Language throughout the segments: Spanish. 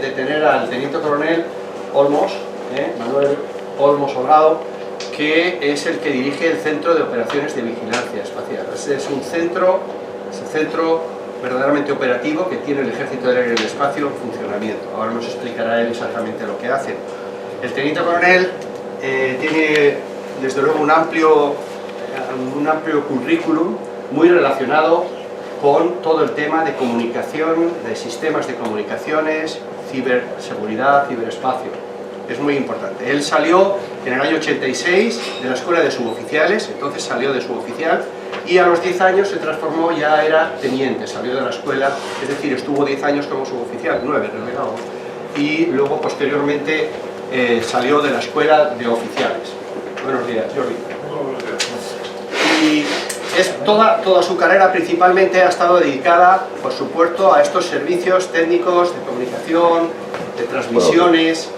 de tener al teniente coronel Olmos, Manuel Olmos Obrado, que es el que dirige el Centro de Operaciones de Vigilancia Espacial. Es un centro, verdaderamente operativo que tiene el Ejército del Aire y del Espacio en funcionamiento. Ahora nos explicará él exactamente lo que hace. El teniente coronel tiene, desde luego, un amplio currículum muy relacionado con todo el tema de comunicación, de sistemas de comunicaciones, ciberseguridad, ciberespacio. Es muy importante. Él salió en el año 86 de la escuela de suboficiales, entonces salió de suboficial, y a los 10 años se transformó, ya era teniente, salió de la escuela, es decir, estuvo 10 años como suboficial, 9 relegado, y luego posteriormente salió de la escuela de oficiales. Buenos días, Jordi. Buenos días. Y toda su carrera principalmente ha estado dedicada, por supuesto, a estos servicios técnicos de comunicación, de transmisiones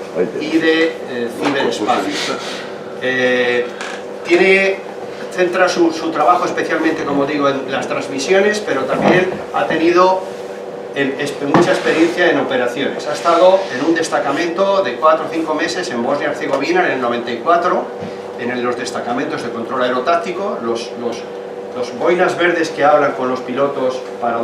y de ciberespacio. Centra su trabajo especialmente, como digo, en las transmisiones, pero también ha tenido mucha experiencia en operaciones. Ha estado en un destacamento de 4 o 5 meses en Bosnia-Herzegovina en el 94, en los destacamentos de control aerotáctico, los boinas verdes que hablan con los pilotos para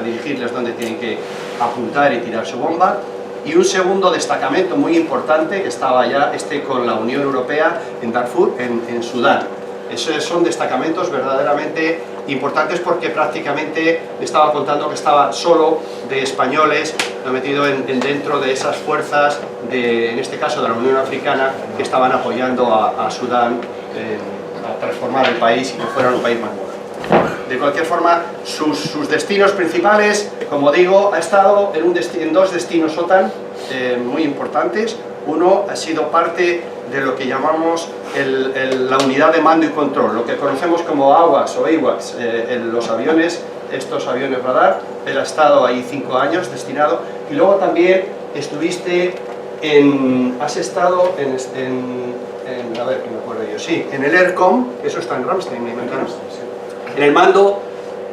dirigirles dónde tienen que apuntar y tirar su bomba, y un segundo destacamento muy importante que estaba ya con la Unión Europea en Darfur, en Sudán. Esos son destacamentos verdaderamente importantes porque prácticamente me estaba contando que estaba solo de españoles metido dentro de esas fuerzas, en este caso de la Unión Africana, que estaban apoyando a Sudán a transformar el país y que fuera un país más moderno. De cualquier forma, sus destinos principales, como digo, ha estado en 2 destinos OTAN muy importantes. Uno ha sido parte de lo que llamamos la unidad de mando y control, lo que conocemos como AWACS o AWACS, los aviones, estos aviones radar. Él ha estado ahí 5 años destinado, y luego también has estado a ver, que me acuerdo yo, sí, en el ERCOM, eso está en Ramstein, me imagino, en el mando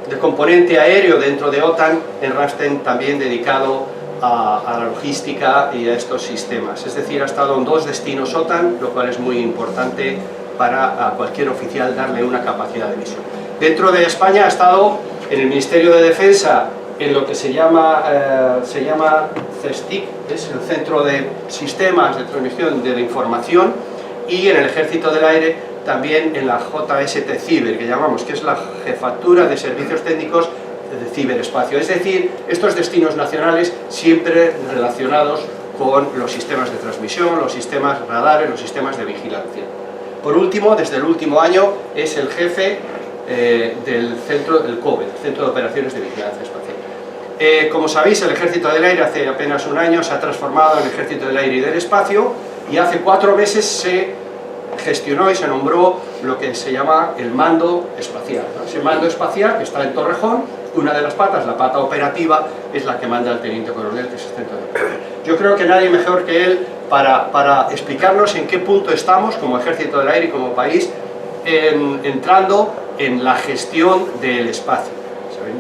del componente aéreo dentro de OTAN, en Ramstein, también dedicado a la logística y a estos sistemas. Es decir, ha estado en 2 destinos OTAN, lo cual es muy importante para a cualquier oficial darle una capacidad de visión. Dentro de España ha estado en el Ministerio de Defensa, en lo que se llama CESTIC, es el Centro de Sistemas de Transmisión de la Información, y en el Ejército del Aire también en la JST Ciber, que llamamos, que es la Jefatura de Servicios Técnicos de Ciberespacio. Es decir, estos destinos nacionales siempre relacionados con los sistemas de transmisión, los sistemas radares, los sistemas de vigilancia. Por último, desde el último año, es el jefe del centro, el COBE, el Centro de Operaciones de Vigilancia Espacial. Como sabéis, el Ejército del Aire hace apenas un año se ha transformado en el Ejército del Aire y del Espacio, y hace 4 meses se gestionó y se nombró lo que se llama el mando espacial, ¿no? Ese mando espacial que está en Torrejón, una de las patas, la pata operativa, es la que manda el teniente coronel, que es el centro de operaciones. Yo creo que nadie mejor que él para explicarnos en qué punto estamos como Ejército del Aire y como país, entrando en la gestión del espacio.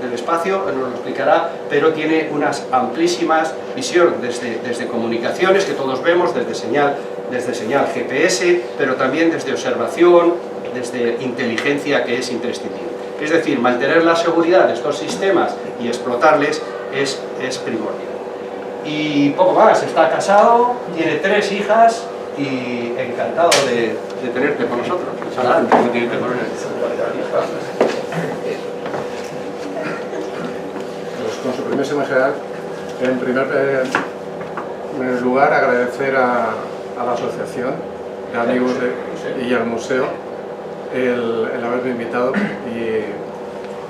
Del espacio nos lo explicará, pero tiene unas amplísimas visiones desde comunicaciones que todos vemos, desde señal GPS, pero también desde observación, desde inteligencia, que es imprescindible. Es decir, mantener la seguridad de estos sistemas y explotarles es primordial. Y poco más, está casado, tiene 3 hijas y encantado de tenerte con nosotros. Adelante, teniente coronel. Con su permiso, en general, en primer lugar agradecer a la asociación de amigos y al museo el haberme invitado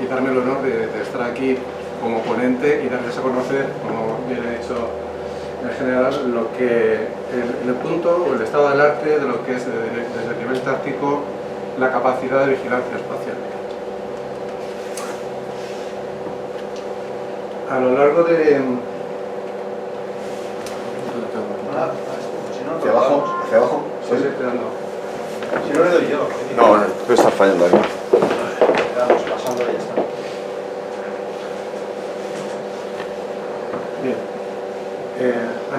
y darme el honor de estar aquí como ponente y darles a conocer, como bien he dicho en general, lo que el punto o el estado del arte de lo que es desde el nivel táctico la capacidad de vigilancia espacial. A lo largo de... ¿Hacia abajo? ¿Hacia abajo? Sí, sí, estoy dando. Si no le doy yo. No, tú estás fallando ahí. Vamos pasando y ya está. Bien.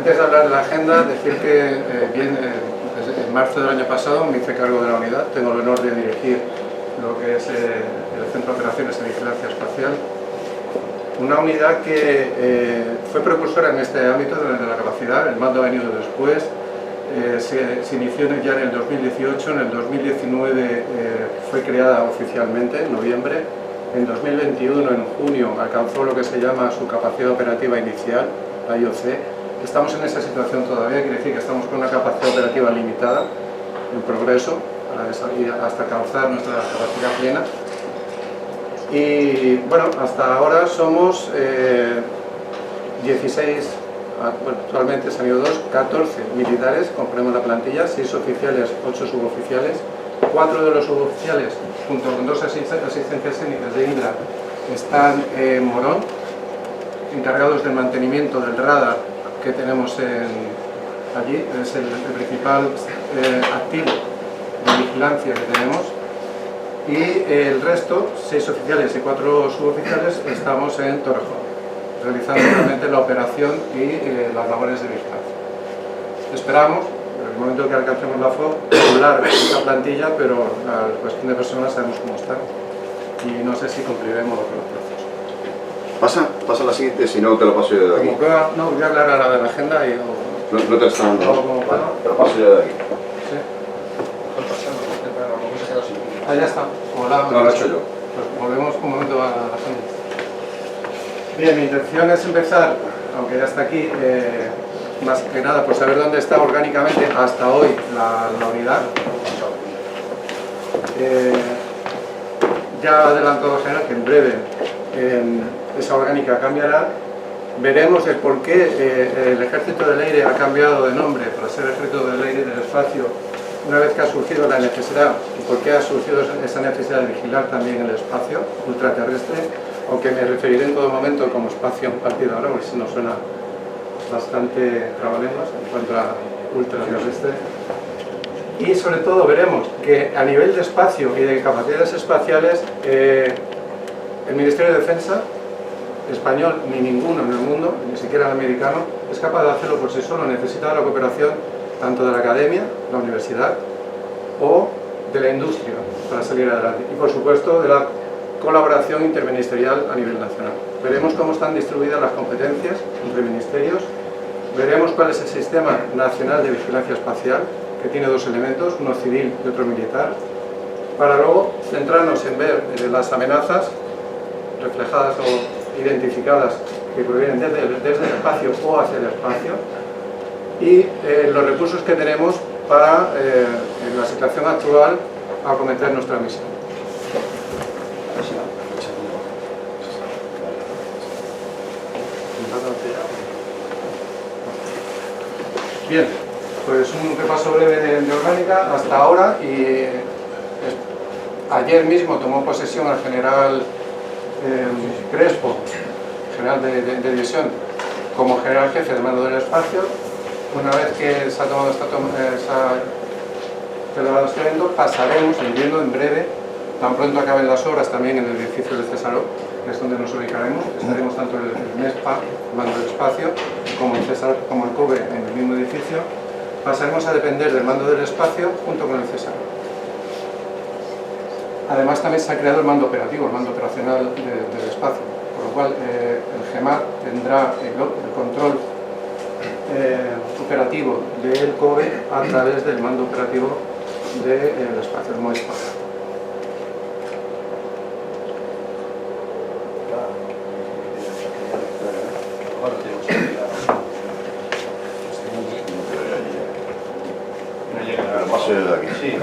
Antes de hablar de la agenda, decir que desde en marzo del año pasado me hice cargo de la unidad. Tengo el honor de dirigir lo que es el Centro de Operaciones de Vigilancia Espacial. Una unidad que fue precursora en este ámbito de la capacidad. El mando ha venido después. Se inició ya en el 2018, en el 2019 fue creada oficialmente, en noviembre. En 2021, en junio, alcanzó lo que se llama su capacidad operativa inicial, la IOC. Estamos en esa situación todavía, quiere decir que estamos con una capacidad operativa limitada, en progreso, hasta alcanzar nuestra capacidad plena. Y bueno, hasta ahora somos 16, actualmente se han ido 14 militares, componemos la plantilla, 6 oficiales, 8 suboficiales. 4 de los suboficiales, junto con 2 asistencias técnicas de Indra, están en Morón, encargados del mantenimiento del radar que tenemos allí. Es el principal activo de vigilancia que tenemos. Y el resto, 6 oficiales y 4 suboficiales, estamos en Torrejón, realizando realmente la operación y las labores de vigilancia. Esperamos, en el momento que alcancemos la FOB, doblar esta plantilla, pero la cuestión de personas sabemos cómo está y no sé si cumpliremos los plazos. Pasa a la siguiente, si no te lo paso yo de aquí. Como pueda, no, voy a hablar ahora de la agenda y... No te está dando. Como pueda. Te lo paso yo de aquí. Sí. Ah, ya está. Hola. No, lo he hecho yo. Pues volvemos un momento a la agenda. Bien, mi intención es empezar, aunque ya está aquí, más que nada por saber dónde está orgánicamente hasta hoy la unidad. Ya adelantado general que en breve esa orgánica cambiará. Veremos el por qué el Ejército del Aire ha cambiado de nombre para ser Ejército del Aire y del Espacio una vez que ha surgido la necesidad, y por qué ha surgido esa necesidad de vigilar también el espacio ultraterrestre, aunque me referiré en todo momento como espacio a partir de ahora, porque si no suena bastante trabalenguas en cuanto a ultraterrestre. Y sobre todo veremos que a nivel de espacio y de capacidades espaciales, el Ministerio de Defensa español, ni ninguno en el mundo, ni siquiera el americano, es capaz de hacerlo por sí solo. Necesita la cooperación tanto de la academia, la universidad, o de la industria para salir adelante. Y por supuesto de la colaboración interministerial a nivel nacional. Veremos cómo están distribuidas las competencias entre ministerios, veremos cuál es el Sistema Nacional de Vigilancia Espacial, que tiene 2 elementos, uno civil y otro militar, para luego centrarnos en ver las amenazas reflejadas o identificadas que provienen desde el espacio o hacia el espacio, y los recursos que tenemos para, en la situación actual, acometer nuestra misión. Bien, pues un repaso breve de orgánica hasta ahora. Y ayer mismo tomó posesión el general Crespo, general de división, como general jefe de mando del espacio. Una vez que se ha tomado celebrado este evento, pasaremos, entiendo, en breve, tan pronto acaben las obras, también en el edificio de Cesaró, que es donde nos ubicaremos. Estaremos tanto el MESPA, el mando del espacio, como el Cesaró, como el COBE en el mismo edificio. Pasaremos a depender del mando del espacio junto con el Cesaró. Además, también se ha creado el mando operativo, el mando operacional del espacio, por lo cual el GEMAT tendrá el control operativo del COBE a través del mando operativo del espacio, el MOESPA. Lo paso yo de aquí. Sí,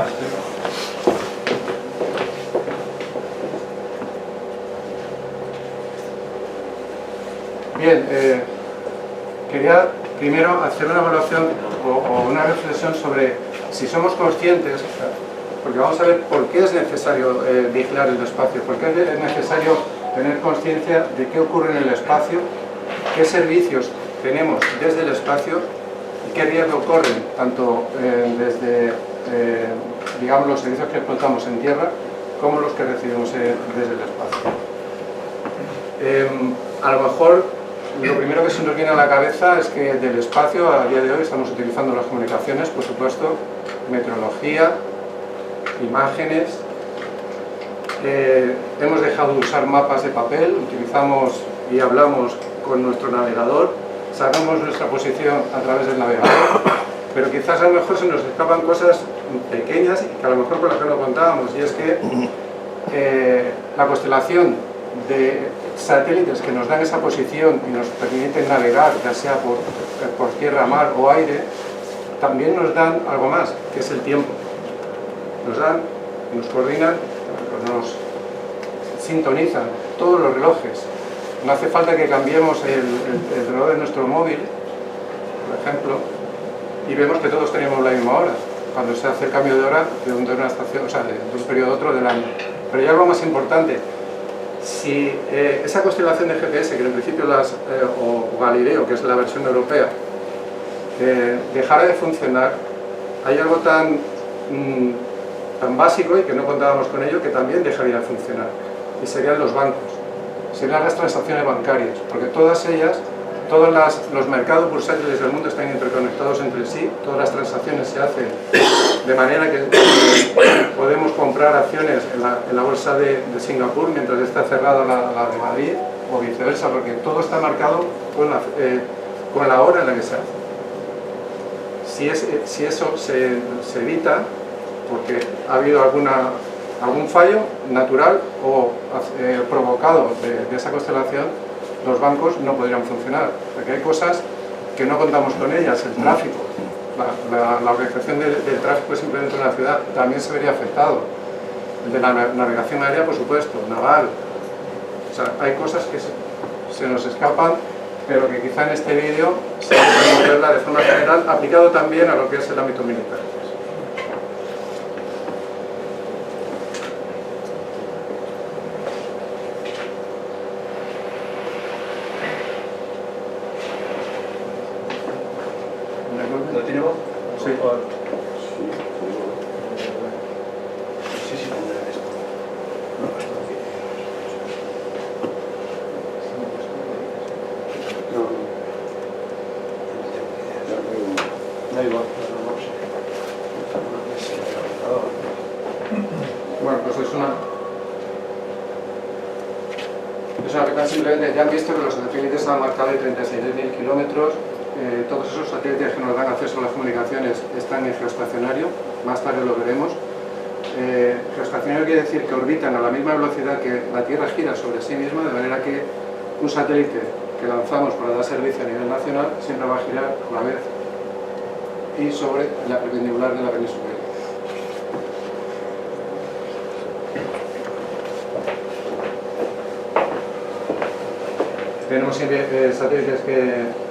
Bien, quería primero hacer una evaluación o una reflexión sobre si somos conscientes, porque vamos a ver por qué es necesario vigilar el espacio, por qué es necesario tener conciencia de qué ocurre en el espacio, qué servicios tenemos desde el espacio y qué riesgos corren, tanto desde digamos, los servicios que explotamos en tierra como los que recibimos desde el espacio. A lo mejor lo primero que se nos viene a la cabeza es que del espacio a día de hoy estamos utilizando las comunicaciones, por supuesto, meteorología, imágenes. Hemos dejado de usar mapas de papel, utilizamos y hablamos con nuestro navegador, sabemos nuestra posición a través del navegador, pero quizás a lo mejor se nos escapan cosas pequeñas y que a lo mejor con las que no contábamos, y es que la constelación de satélites que nos dan esa posición y nos permiten navegar, ya sea por tierra, mar o aire, también nos dan algo más, que es el tiempo. Nos coordinan, nos sintonizan todos los relojes. No hace falta que cambiemos el reloj de nuestro móvil, por ejemplo, y vemos que todos tenemos la misma hora, cuando se hace el cambio de hora de una estación, o sea, de un periodo a otro del año. Pero ya algo más importante, si esa constelación de GPS, que en principio o Galileo, que es la versión europea, dejara de funcionar, hay algo tan básico y que no contábamos con ello, que también dejaría de funcionar, y serían los bancos, serían las transacciones bancarias, porque todas ellas, los mercados bursátiles del mundo están interconectados entre sí, todas las transacciones se hacen de manera que podemos comprar acciones en la bolsa de Singapur mientras está cerrada la de Madrid, o viceversa, porque todo está marcado con la hora en la que se hace. Si eso se evita, porque ha habido algún fallo natural o provocado de esa constelación, los bancos no podrían funcionar, porque hay cosas que no contamos con ellas. El tráfico, la organización del tráfico simplemente en la ciudad también se vería afectado. El de la navegación aérea, por supuesto, naval. O sea, hay cosas que se nos escapan, pero que quizá en este vídeo se puede verla de forma general, aplicado también a lo que es el ámbito militar. ¿Lo tiene vos? Sí. Sí, sí, tendrá esto. No, esto aquí. No igual, no sé. Bueno, pues es una aplicación simplemente. Ya han visto que los satélites han marcado de 36.000 kilómetros. Todos esos satélites que nos dan acceso a las comunicaciones están en geoestacionario, más tarde lo veremos. Geoestacionario quiere decir que orbitan a la misma velocidad que la Tierra gira sobre sí misma, de manera que un satélite que lanzamos para dar servicio a nivel nacional siempre va a girar a la vez y sobre la perpendicular de la península. Tenemos satélites que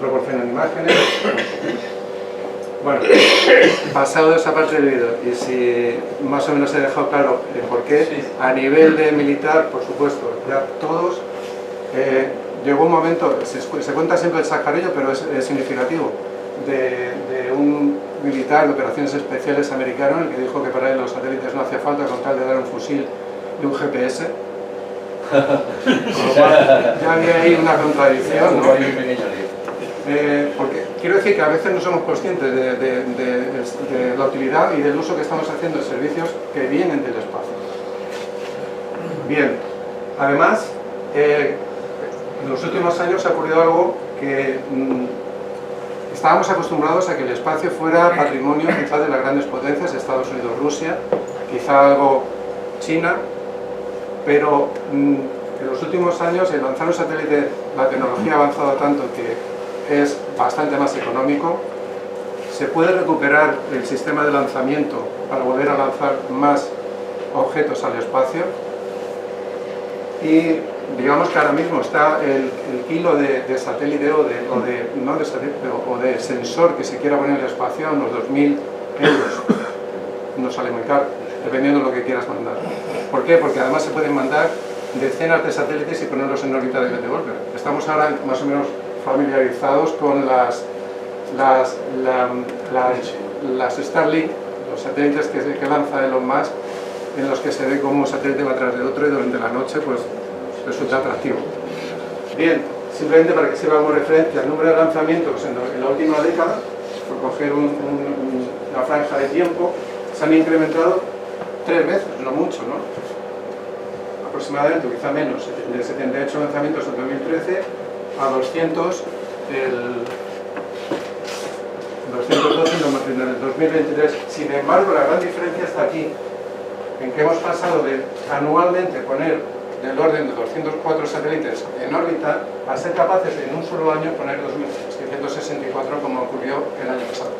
proporcionan imágenes. Bueno, pasado esa parte del vídeo, y si más o menos he dejado claro el porqué, a nivel de militar, por supuesto, ya todos, llegó un momento, se cuenta siempre el sacarillo, pero es significativo, de un militar de operaciones especiales americano, el que dijo que para él los satélites no hacía falta con tal de dar un fusil y un GPS. Con lo cual, ya había ahí una contradicción, ¿no? Porque quiero decir que a veces no somos conscientes de la utilidad y del uso que estamos haciendo de servicios que vienen del espacio. Bien, además, en los últimos años ha ocurrido algo que estábamos acostumbrados a que el espacio fuera patrimonio quizá de las grandes potencias, Estados Unidos, Rusia, quizá algo China, pero en los últimos años el lanzar un satélite, la tecnología ha avanzado tanto que es bastante más económico, se puede recuperar el sistema de lanzamiento para volver a lanzar más objetos al espacio, y digamos que ahora mismo está el kilo de satélite no de satélite, o de sensor que se quiera poner en el espacio, unos 2.000 euros. No sale muy caro, dependiendo de lo que quieras mandar. ¿Por qué? Porque además se pueden mandar decenas de satélites y ponerlos en órbita de Volcker. Estamos ahora más o menos familiarizados con las Starlink, los satélites que lanza Elon Musk, en los que se ve como un satélite va tras de otro y durante la noche pues resulta atractivo. Bien, simplemente para que sirva como referencia el número de lanzamientos en la última década, por coger una franja de tiempo, se han incrementado 3 veces, no mucho, ¿no? Aproximadamente, quizá menos, de 78 lanzamientos en 2013 a 200 212 en el 2023. Sin embargo, la gran diferencia está aquí, en que hemos pasado de anualmente poner del orden de 204 satélites en órbita a ser capaces de en un solo año poner 2.664 como ocurrió el año pasado.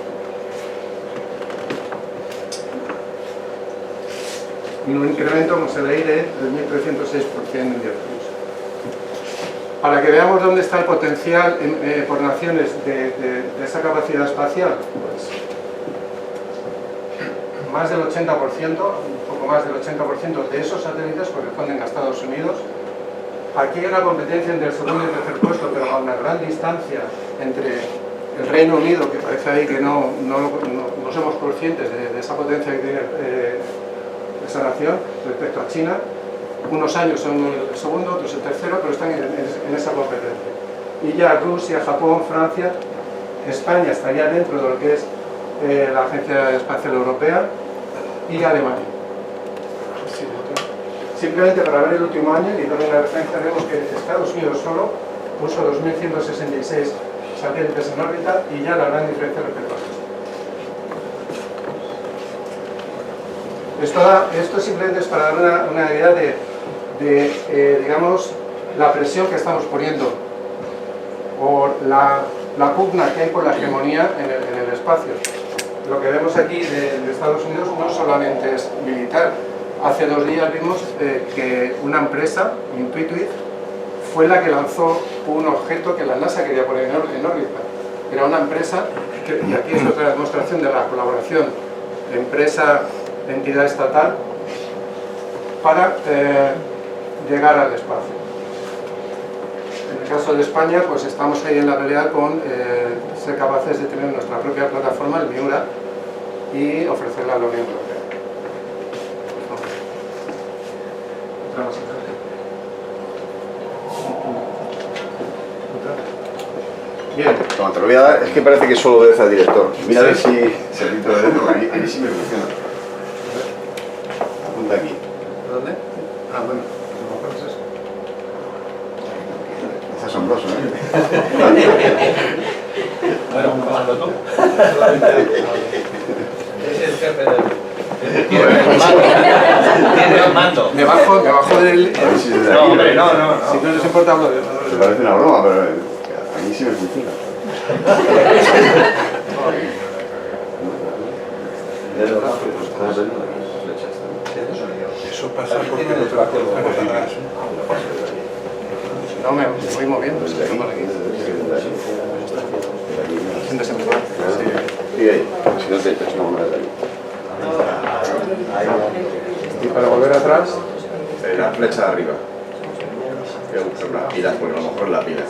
Un incremento, como se veis, de 1.306% en 10 años. Para que veamos dónde está el potencial por naciones de esa capacidad espacial, pues más del 80%, un poco más del 80% de esos satélites corresponden a Estados Unidos. Aquí hay una competencia entre el segundo y el tercer puesto, pero a una gran distancia entre el Reino Unido, que parece ahí que no somos conscientes de esa potencia que tiene esa nación, respecto a China. Unos años son el segundo, otros el tercero, pero están en esa competencia. Y ya Rusia, Japón, Francia, España estaría dentro de lo que es la Agencia Espacial Europea y Alemania. Simplemente para ver el último año y dar una referencia, vemos que Estados Unidos solo puso 2.166 satélites en órbita y ya la gran diferencia respecto a esto simplemente es para dar una idea de digamos, la presión que estamos poniendo o la pugna que hay por la hegemonía en el espacio. Lo que vemos aquí de Estados Unidos no solamente es militar. Hace 2 días vimos que una empresa, Intuitive, fue la que lanzó un objeto que la NASA quería poner en órbita. Era una empresa, y aquí es otra demostración de la colaboración empresa-entidad estatal para llegar al espacio. En el caso de España, pues estamos ahí en la pelea con ser capaces de tener nuestra propia plataforma, el Miura, y ofrecerla a la Unión Europea. Bien. No, te lo voy a dar, es que parece que solo obedece al director. Mira a ver si se pinta de dentro, a mí sí me funciona. Apunta aquí. ¿Dónde? Ah, bueno, a lo mejor es eso. Es asombroso, ¿eh? Bueno, comando tú. Es el jefe del... Tiene el mando. Debajo del... A ver si desde No, aquí, hombre, no. Si no les importa, hablo de... Se parece una broma, pero a mí sí me funciona. Eso pasa porque no te va a colocar. No, me voy moviendo. Siéntese mejor. Sí, ahí. Si no te echas una mano de ahí. Y para volver atrás... La flecha de arriba. Voy a buscar una pila, porque a lo mejor la pila.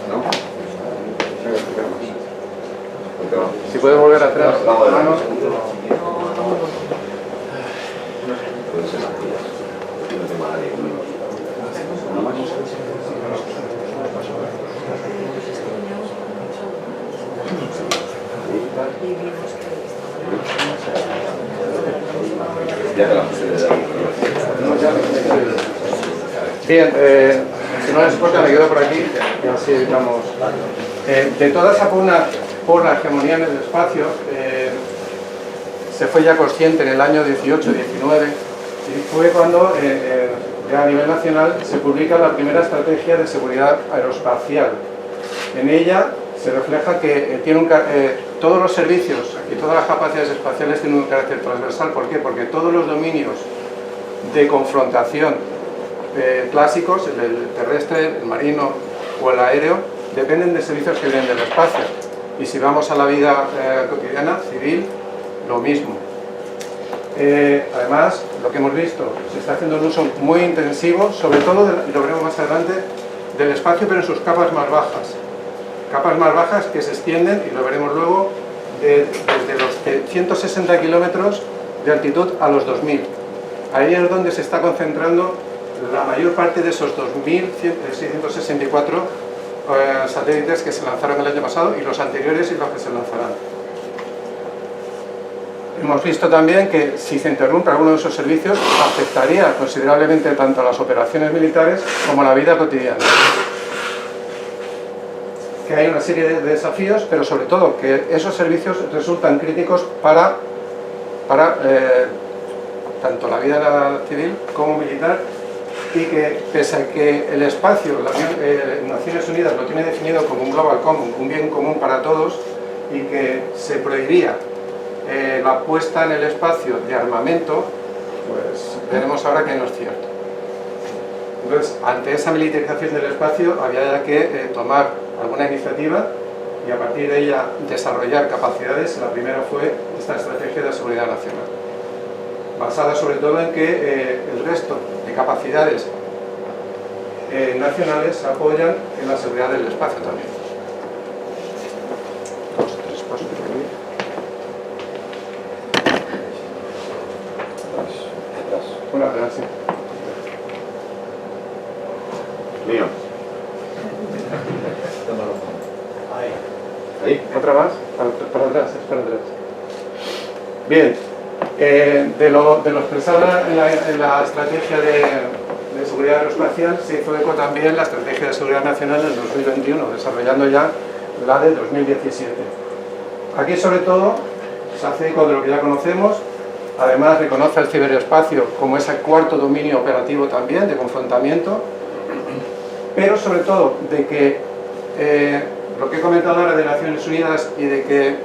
¿No? Si puedes volver atrás, Vamos, manos. Pueden ser las pilas. No tengo a nadie conmigo. ¿Una más? Ya te la puse de ahí. Bien, si no les importa, me quedo por aquí y así evitamos. De toda esa pugna por la hegemonía en el espacio, se fue ya consciente en el año 18-19 y fue cuando a nivel nacional se publica la primera estrategia de seguridad aeroespacial. En ella se refleja que todos los servicios y todas las capacidades espaciales tienen un carácter transversal. ¿Por qué? Porque todos los dominios de confrontación clásicos, el terrestre, el marino o el aéreo, dependen de servicios que vienen del espacio. Y si vamos a la vida cotidiana, civil, lo mismo. Además, lo que hemos visto, se está haciendo un uso muy intensivo, sobre todo, y lo veremos más adelante, del espacio, pero en sus capas más bajas. Capas más bajas que se extienden, y lo veremos luego, desde los 160 kilómetros de altitud a los 2000. Ahí es donde se está concentrando la mayor parte de esos 2.664 satélites que se lanzaron el año pasado y los anteriores y los que se lanzarán. Hemos visto también que si se interrumpe alguno de esos servicios afectaría considerablemente tanto a las operaciones militares como a la vida cotidiana. Que hay una serie de desafíos, pero sobre todo que esos servicios resultan críticos para tanto la vida civil como militar, y que pese a que el espacio, Naciones Unidas lo tiene definido como un global common, un bien común para todos, y que se prohibía la puesta en el espacio de armamento, pues veremos ahora que no es cierto. Entonces, ante esa militarización del espacio había ya que tomar alguna iniciativa y a partir de ella desarrollar capacidades. La primera fue esta estrategia de seguridad nacional, basada sobre todo en que el resto de capacidades nacionales apoyan en la seguridad del espacio también. Dos, tres pasos por aquí. Bueno, gracias. Mío. Ahí. ¿Otra más? Para atrás, es para atrás. Bien, de lo expresado en la estrategia de seguridad aeroespacial se hizo eco también la estrategia de seguridad nacional del 2021, desarrollando ya la de 2017. Aquí sobre todo se hace eco de lo que ya conocemos, además reconoce el ciberespacio como ese cuarto dominio operativo también de confrontamiento, pero sobre todo de que lo que he comentado ahora de Naciones Unidas y de que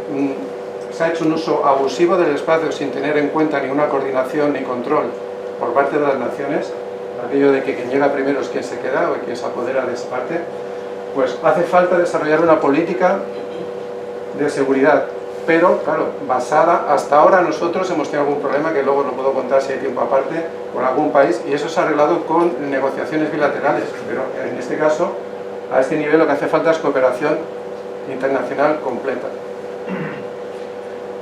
se ha hecho un uso abusivo del espacio sin tener en cuenta ninguna coordinación ni control por parte de las naciones, aquello de que quien llega primero es quien se queda o quien se apodera de esa parte, pues hace falta desarrollar una política de seguridad, pero claro, basada, hasta ahora nosotros hemos tenido algún problema que luego lo puedo contar si hay tiempo aparte, con algún país, y eso se ha arreglado con negociaciones bilaterales, pero en este caso, a este nivel lo que hace falta es cooperación internacional completa.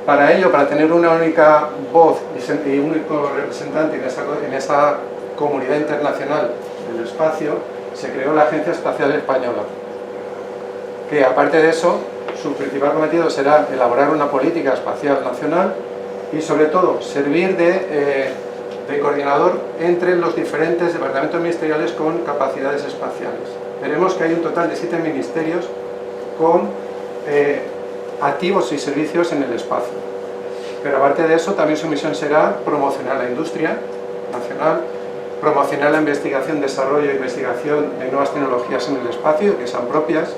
Para ello, para tener una única voz y un único representante en esa comunidad internacional del espacio, se creó la Agencia Espacial Española, que aparte de eso, su principal cometido será elaborar una política espacial nacional y sobre todo servir de coordinador entre los diferentes departamentos ministeriales con capacidades espaciales. Veremos que hay un total de 7 ministerios con activos y servicios en el espacio. Pero aparte de eso, también su misión será promocionar la industria nacional, promocionar la investigación, desarrollo e investigación de nuevas tecnologías en el espacio, que sean propias.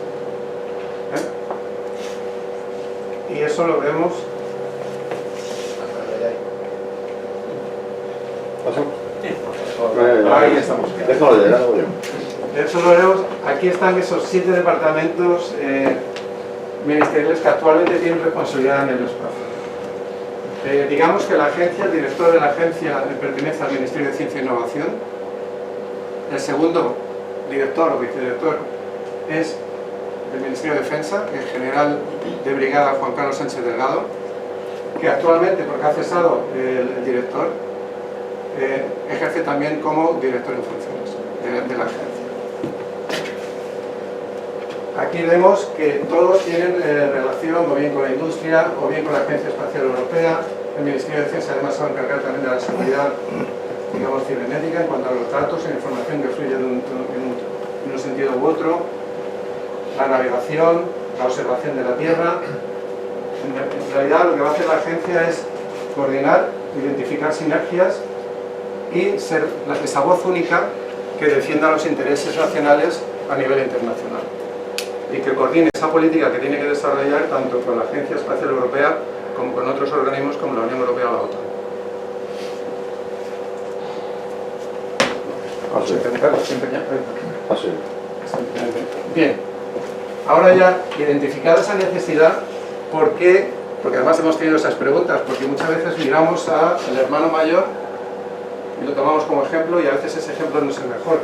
Y eso lo vemos. Ahí estamos. Déjalo de lado yo. Eso lo veremos. Aquí están esos 7 departamentos ministeriales que actualmente tienen responsabilidad en el espacio. Digamos que la agencia, el director de la agencia pertenece al Ministerio de Ciencia e Innovación. El segundo director o vicedirector es del Ministerio de Defensa, el general de brigada Juan Carlos Sánchez Delgado, que actualmente, porque ha cesado el director, ejerce también como director en funciones de la agencia. Aquí vemos que todos tienen relación o bien con la industria o bien con la Agencia Espacial Europea. El Ministerio de Defensa además se va a encargar también de la seguridad, digamos, cibernética en cuanto a los datos e información que fluye en un sentido u otro, la navegación, la observación de la Tierra. En realidad lo que va a hacer la agencia es coordinar, identificar sinergias y ser esa voz única que defienda los intereses nacionales a nivel internacional y que coordine esa política que tiene que desarrollar tanto con la Agencia Espacial Europea como con otros organismos como la Unión Europea o la OTAN. Vamos a intentar Bien, ahora ya identificada esa necesidad, ¿por qué? Porque además hemos tenido esas preguntas, porque muchas veces miramos al hermano mayor y lo tomamos como ejemplo y a veces ese ejemplo no es el mejor.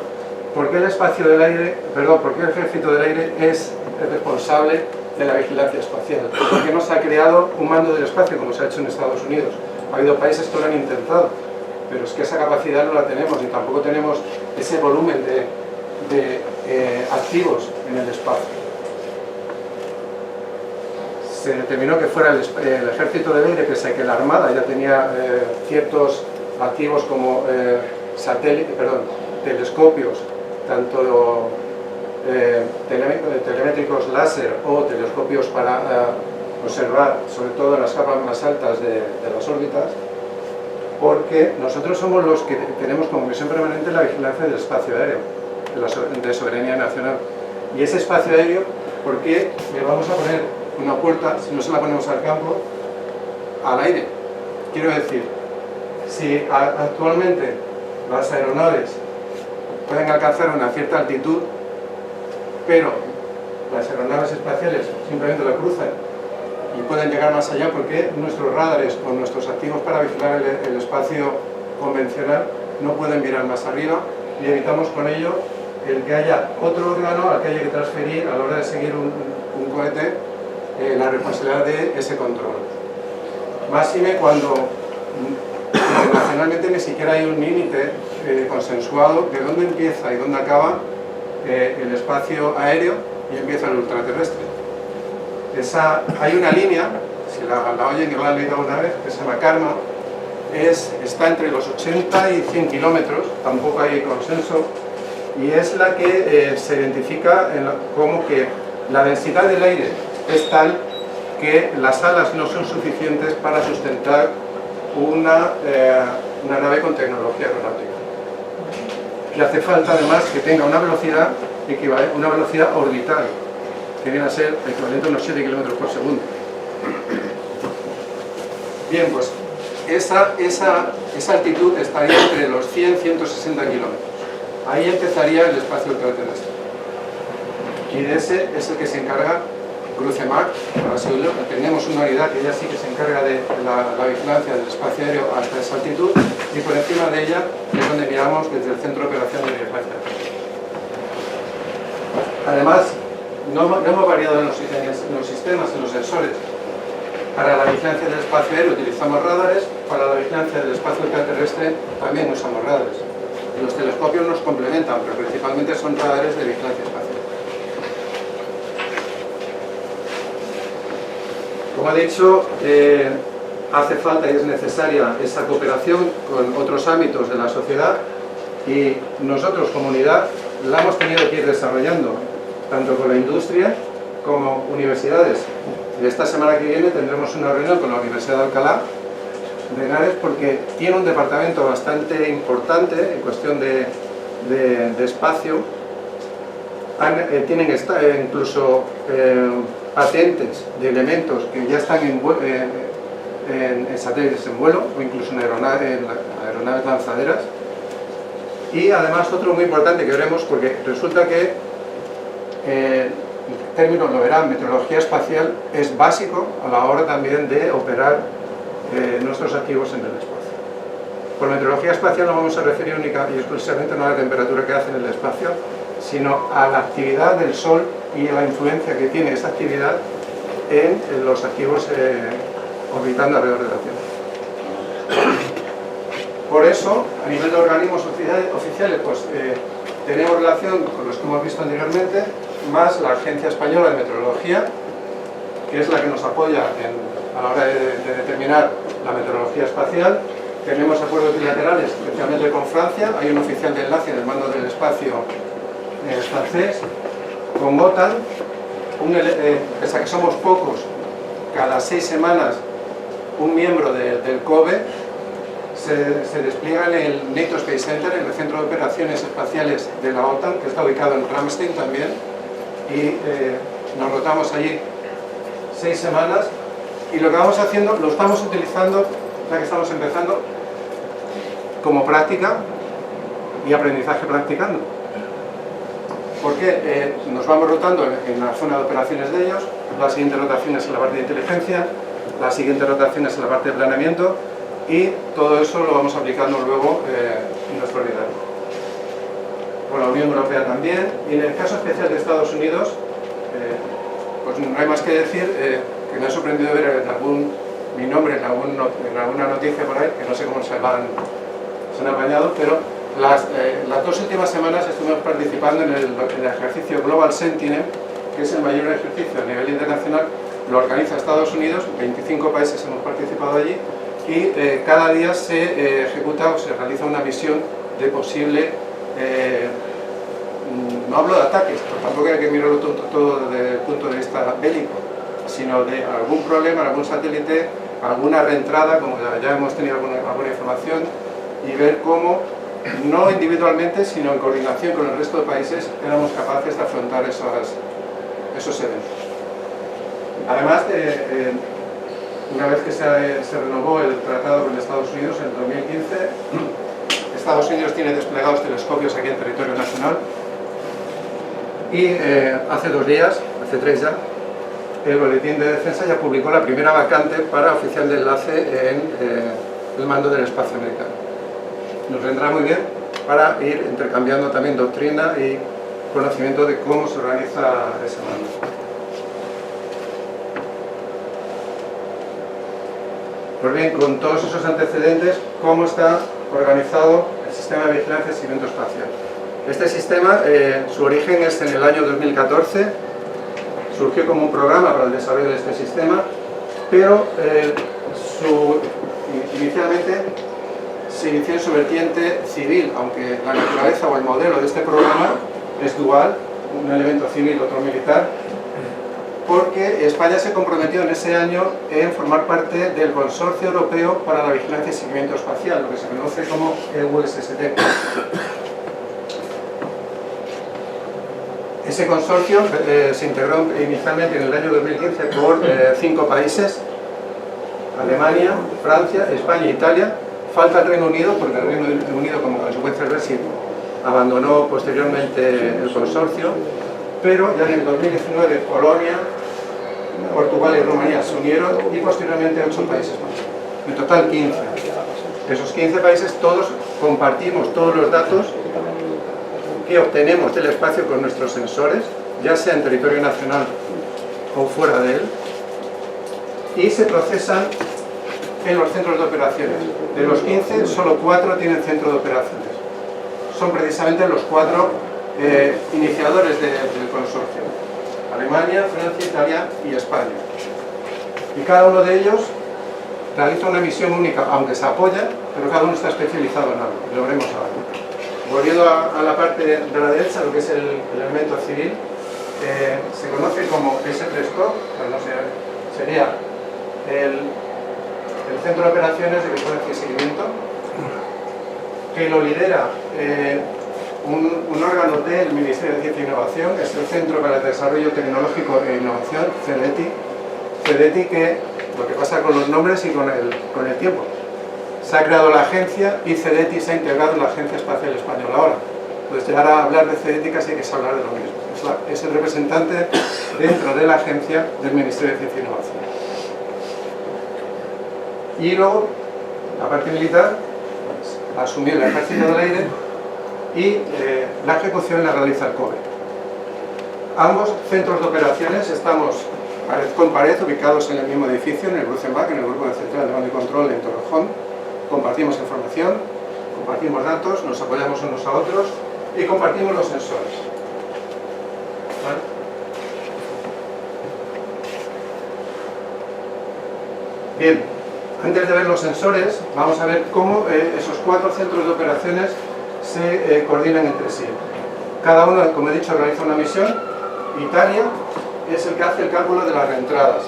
¿Por qué el espacio del aire, por qué el ejército del aire es el responsable de la vigilancia espacial? ¿Por qué no se ha creado un mando del espacio como se ha hecho en Estados Unidos? Ha habido países que lo han intentado, pero es que esa capacidad no la tenemos, y tampoco tenemos ese volumen de activos en el espacio. Se determinó que fuera el ejército del aire, pese a que la Armada ya tenía ciertos activos como telescopios, tanto telemétricos láser o telescopios para observar, sobre todo en las capas más altas de las órbitas, porque nosotros somos los que tenemos como misión permanente la vigilancia del espacio aéreo, de soberanía nacional. Y ese espacio aéreo, ¿por qué le vamos a poner una puerta si no se la ponemos al campo, al aire? Quiero decir, si actualmente las aeronaves pueden alcanzar una cierta altitud, pero las aeronaves espaciales simplemente la cruzan y pueden llegar más allá, porque nuestros radares o nuestros activos para vigilar el espacio convencional no pueden mirar más arriba, y evitamos con ello el que haya otro órgano al que haya que transferir a la hora de seguir un cohete la responsabilidad de ese control. Máxime cuando internacionalmente ni siquiera hay un límite consensuado de dónde empieza y dónde acaba el espacio aéreo y empieza el ultraterrestre. Hay una línea, si la oyen y la han leído alguna vez, que se llama Karma, está entre los 80 y 100 kilómetros, tampoco hay consenso, y es la que se identifica como que la densidad del aire es tal que las alas no son suficientes para sustentar una nave con tecnología aeronáutica. Y hace falta además que tenga una velocidad equivalente, una velocidad orbital, que viene a ser equivalente a unos 7 km por segundo. Bien, pues esa altitud estaría entre los 100 y 160 kilómetros. Ahí empezaría el espacio ultraterrestre. Y de ese es el que se encarga Crucemar, para seguirlo. Tenemos una unidad que ya sí que se encarga de la vigilancia del espacio aéreo hasta esa altitud, y por encima de ella es donde miramos desde el Centro de Operación de Vigilancia. Además, no hemos variado en los sistemas, en los sensores. Para la vigilancia del espacio aéreo utilizamos radares, para la vigilancia del espacio ultraterrestre también usamos radares. Los telescopios nos complementan, pero principalmente son radares de vigilancia espacial. Como ha dicho, hace falta y es necesaria esa cooperación con otros ámbitos de la sociedad, y nosotros, comunidad, la hemos tenido que ir desarrollando, tanto con la industria como universidades. Y esta semana que viene tendremos una reunión con la Universidad de Alcalá de Henares, porque tiene un departamento bastante importante en cuestión de espacio. Tienen incluso patentes de elementos que ya están en satélites en vuelo, o incluso en aeronaves lanzaderas. Y además otro muy importante que veremos, porque resulta que el término, lo verán, meteorología espacial es básico a la hora también de operar nuestros activos en el espacio. Por meteorología espacial no vamos a referir única y exclusivamente no a la temperatura que hace en el espacio, sino a la actividad del Sol y a la influencia que tiene esa actividad en los activos orbitando alrededor de la Tierra. Por eso, a nivel de organismos oficiales, pues tenemos relación con los que hemos visto anteriormente, más la Agencia Española de Meteorología, que es la que nos apoya a la hora de determinar la meteorología espacial. Tenemos acuerdos bilaterales, especialmente con Francia. Hay un oficial de enlace en el mando del espacio francés, con OTAN, pese a que somos pocos, cada 6 semanas un miembro del COBE se despliega en el NATO Space Center, en el Centro de Operaciones Espaciales de la OTAN, que está ubicado en Ramstein también, y nos rotamos allí 6 semanas, y lo que vamos haciendo lo estamos utilizando, ya que estamos empezando, como práctica y aprendizaje practicando. Porque nos vamos rotando en la zona de operaciones de ellos, la siguiente rotación es en la parte de inteligencia, la siguiente rotación es en la parte de planeamiento, y todo eso lo vamos aplicando luego en nuestro unidad. Con la Unión Europea también, y en el caso especial de Estados Unidos, pues no hay más que decir que me ha sorprendido ver mi nombre en alguna noticia por ahí, que no sé cómo se van se han apañado, pero las 2 últimas semanas estuvimos participando en el ejercicio Global Sentinel, que es el mayor ejercicio a nivel internacional. Lo organiza Estados Unidos, 25 países hemos participado allí, y cada día se ejecuta o se realiza una visión de posible, no hablo de ataques, pero tampoco hay que mirarlo todo desde el punto de vista bélico, sino de algún problema, algún satélite, alguna reentrada, como ya hemos tenido alguna información, y ver cómo, no individualmente, sino en coordinación con el resto de países, éramos capaces de afrontar esos eventos. Además, una vez que se renovó el tratado con Estados Unidos en 2015, Estados Unidos tiene desplegados telescopios aquí en territorio nacional, y hace 2 días, hace 3 ya, el Boletín de Defensa ya publicó la primera vacante para oficial de enlace en el mando del espacio americano. Nos vendrá muy bien para ir intercambiando también doctrina y conocimiento de cómo se organiza ese mando. Pues bien, con todos esos antecedentes, ¿cómo está organizado el sistema de vigilancia y seguimiento espacial? Este sistema, su origen es en el año 2014, surgió como un programa para el desarrollo de este sistema, pero inicialmente se inició en su vertiente civil, aunque la naturaleza o el modelo de este programa es dual, un elemento civil, otro militar, porque España se comprometió en ese año en formar parte del Consorcio Europeo para la Vigilancia y Seguimiento Espacial, lo que se conoce como EUSST. Ese consorcio se integró inicialmente en el año 2015 por 5 países: Alemania, Francia, España e Italia. Falta el Reino Unido, porque el Reino Unido, como consecuencia del Brexit, abandonó posteriormente el consorcio, pero ya en el 2019 Polonia, Portugal y Rumanía se unieron, y posteriormente 8 países más. En total 15. De esos 15 países todos compartimos todos los datos que obtenemos del espacio con nuestros sensores, ya sea en territorio nacional o fuera de él, y se procesan en los centros de operaciones. De los 15, solo 4 tienen centro de operaciones. Son precisamente los 4 iniciadores del consorcio: Alemania, Francia, Italia y España. Y cada uno de ellos realiza una misión única, aunque se apoya, pero cada uno está especializado en algo, y lo veremos ahora. Volviendo a la parte de la derecha, lo que es el elemento civil, se conoce como S3COP, pero no sé, sería el Centro de Operaciones de Vigilancia y Seguimiento, que lo lidera un órgano del Ministerio de Ciencia e Innovación, es el Centro para el Desarrollo Tecnológico e Innovación, CEDETI, que lo que pasa con los nombres y con el tiempo. Se ha creado la agencia y CEDETI se ha integrado en la Agencia Espacial Española ahora. Entonces, llegar a hablar de CEDETI casi que es hablar de lo mismo. Es el representante dentro de la agencia del Ministerio de Ciencia e Innovación. Y luego, la parte militar, asumió el Ejército del Aire, y la ejecución la realiza el COBE. Ambos centros de operaciones estamos pared con pared, ubicados en el mismo edificio, en el Brucenbach, en el Grupo de Central de Mando y Control en Torrejón. Compartimos información, compartimos datos, nos apoyamos unos a otros y compartimos los sensores. ¿Vale? Bien, antes de ver los sensores, vamos a ver cómo esos 4 centros de operaciones se coordinan entre sí. Cada uno, como he dicho, realiza una misión. Italia es el que hace el cálculo de las reentradas.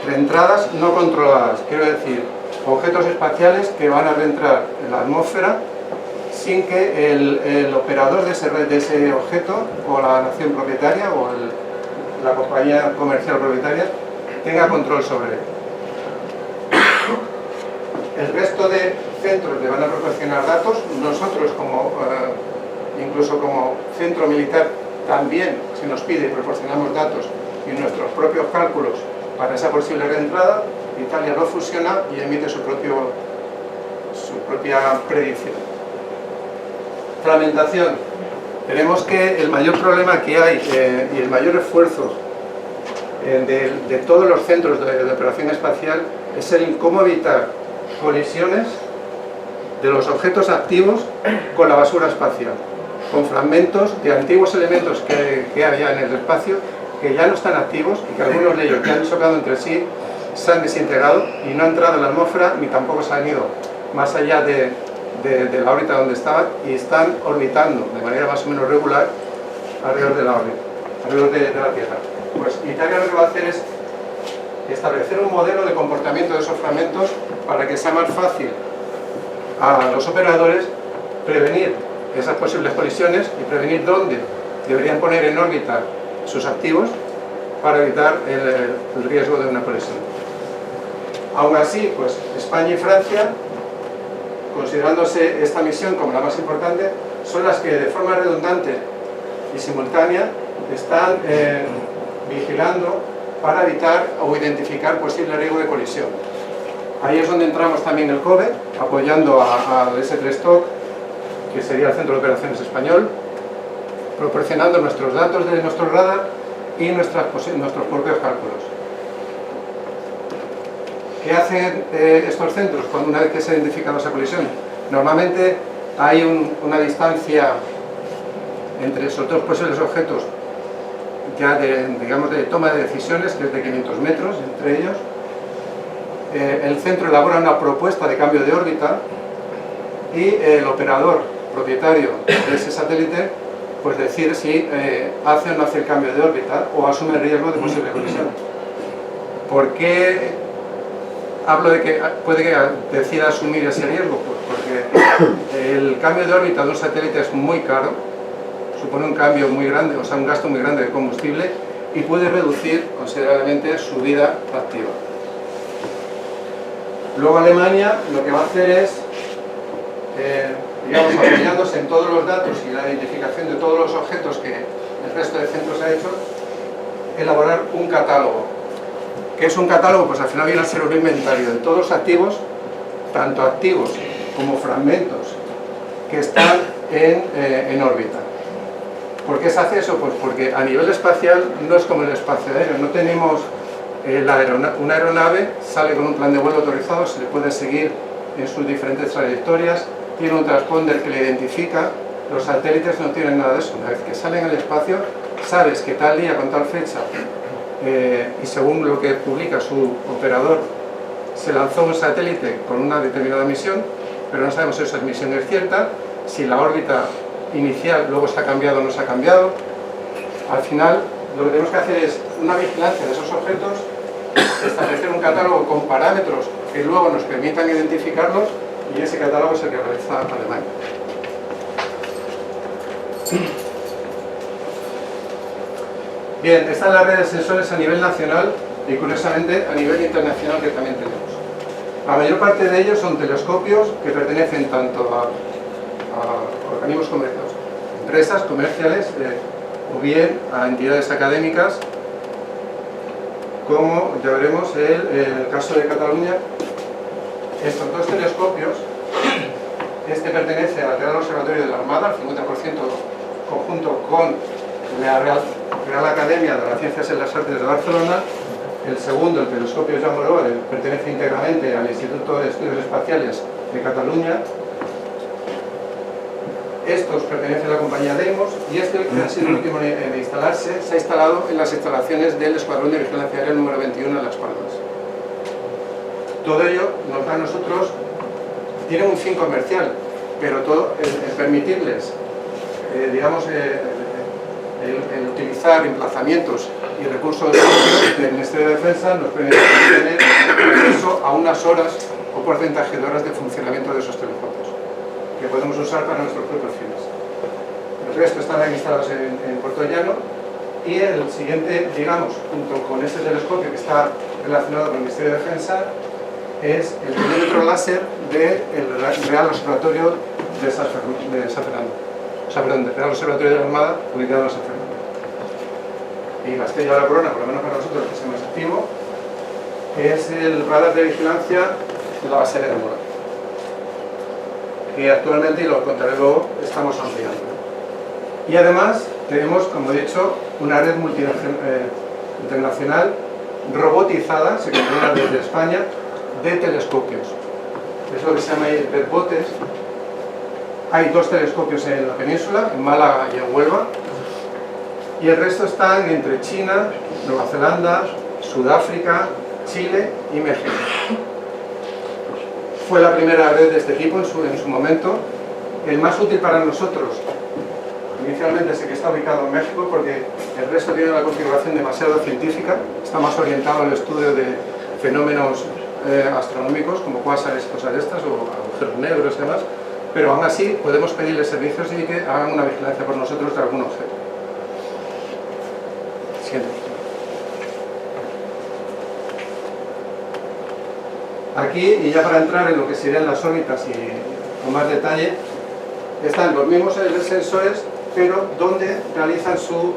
Reentradas no controladas, quiero decir, objetos espaciales que van a reentrar en la atmósfera sin que el operador de ese objeto, o la nación propietaria, o la compañía comercial propietaria, tenga control sobre él. El resto de centros le van a proporcionar datos. Nosotros, incluso como centro militar, también se nos pide y proporcionamos datos y nuestros propios cálculos para esa posible reentrada. Italia lo fusiona y emite su propia predicción. Fragmentación. Tenemos que el mayor problema que hay y el mayor esfuerzo de todos los centros de operación espacial es el cómo evitar colisiones de los objetos activos con la basura espacial, con fragmentos de antiguos elementos que había en el espacio que ya no están activos y que algunos de ellos que han chocado entre sí se han desintegrado y no han entrado en la atmósfera ni tampoco se han ido más allá de la órbita donde estaban y están orbitando de manera más o menos regular alrededor de la órbita, alrededor de la Tierra. Pues Italia lo que va a hacer es establecer un modelo de comportamiento de esos fragmentos para que sea más fácil a los operadores prevenir esas posibles colisiones y prevenir dónde deberían poner en órbita sus activos para evitar el riesgo de una colisión. Aún así, pues España y Francia, considerándose esta misión como la más importante, son las que de forma redundante y simultánea están vigilando para evitar o identificar posible riesgo de colisión. Ahí es donde entramos también el COBE, apoyando al S3 TOC, que sería el Centro de Operaciones Español, proporcionando nuestros datos de nuestro radar y nuestros propios cálculos. ¿Qué hacen estos centros una vez que se ha identificado esa colisión? Normalmente hay una distancia entre esos dos posibles objetos ya digamos de toma de decisiones, que es de 500 metros entre ellos. El centro elabora una propuesta de cambio de órbita y el operador propietario de ese satélite pues decide si hace o no hace el cambio de órbita o asume el riesgo de posible colisión. ¿Por qué hablo de que puede que decida asumir ese riesgo? Pues porque el cambio de órbita de un satélite es muy caro, supone un cambio muy grande, o sea, un gasto muy grande de combustible y puede reducir considerablemente su vida activa. Luego Alemania lo que va a hacer es, digamos, apoyándose en todos los datos y la identificación de todos los objetos que el resto de centros ha hecho, elaborar un catálogo. ¿Qué es un catálogo? Pues al final viene a ser un inventario de todos los activos, tanto activos como fragmentos que están en órbita. ¿Por qué se hace eso? Pues porque a nivel espacial no es como el espacio aéreo, no tenemos una aeronave sale con un plan de vuelo autorizado, se le puede seguir en sus diferentes trayectorias, tiene un transponder que le identifica. Los satélites no tienen nada de eso. Una vez que salen al espacio, sabes que tal día con tal fecha y según lo que publica su operador se lanzó un satélite con una determinada misión, pero no sabemos si esa misión es cierta, si la órbita inicial luego se ha cambiado o no se ha cambiado. Al final lo que tenemos que hacer es una vigilancia de esos objetos, establecer un catálogo con parámetros que luego nos permitan identificarlos y ese catálogo es el que realiza Alemania. Bien, están las redes de sensores a nivel nacional y curiosamente a nivel internacional que también tenemos. La mayor parte de ellos son telescopios que pertenecen tanto a organismos comerciales, empresas comerciales o bien a entidades académicas, como ya veremos en el caso de Cataluña. Estos dos telescopios, este pertenece al Real Observatorio de la Armada, al 50% conjunto con la Real Academia de las Ciencias y las Artes de Barcelona. El segundo, el telescopio Jean Moreau, pertenece íntegramente al Instituto de Estudios Espaciales de Cataluña. Estos pertenecen a la compañía Deimos y este, que ha sido el último en instalarse, se ha instalado en las instalaciones del Escuadrón de Vigilancia Aérea número 21 en Las Palmas. Todo ello nos da a nosotros, tiene un fin comercial, pero todo el permitirles, digamos, el utilizar emplazamientos y recursos del Ministerio de Defensa nos permite tener acceso a unas horas o porcentaje de horas de funcionamiento de esos telescopios que podemos usar para nuestros propios fines. El resto están instalados en Puerto Llano y el siguiente, digamos, junto con este telescopio que está relacionado con el Ministerio de Defensa, es el telémetro láser del Real Observatorio de San Fernando. O sea, perdón, del Real Observatorio de la Armada, ubicado en San Fernando. Y Castilla de la Corona, por lo menos para nosotros, que es el más activo, es el radar de vigilancia de la base aérea de Mora, que actualmente, y lo contaré luego, estamos ampliando. Y además tenemos, como he dicho, una red internacional robotizada, se controla desde España, de telescopios. es lo que se llama bedbotes. Hay 2 telescopios en la península, en Málaga y en Huelva, y el resto están entre China, Nueva Zelanda, Sudáfrica, Chile y México. Fue la primera red de este tipo en su momento. El más útil para nosotros, inicialmente, es el que está ubicado en México, porque el resto tiene una configuración demasiado científica, está más orientado al estudio de fenómenos astronómicos como cuásares, cosas de estas, o agujeros negros y demás, pero aún así podemos pedirles servicios y que hagan una vigilancia por nosotros de algún objeto. Siguiente. Aquí, y ya para entrar en lo que serían las órbitas y con más detalle, están los mismos sensores, pero donde realizan su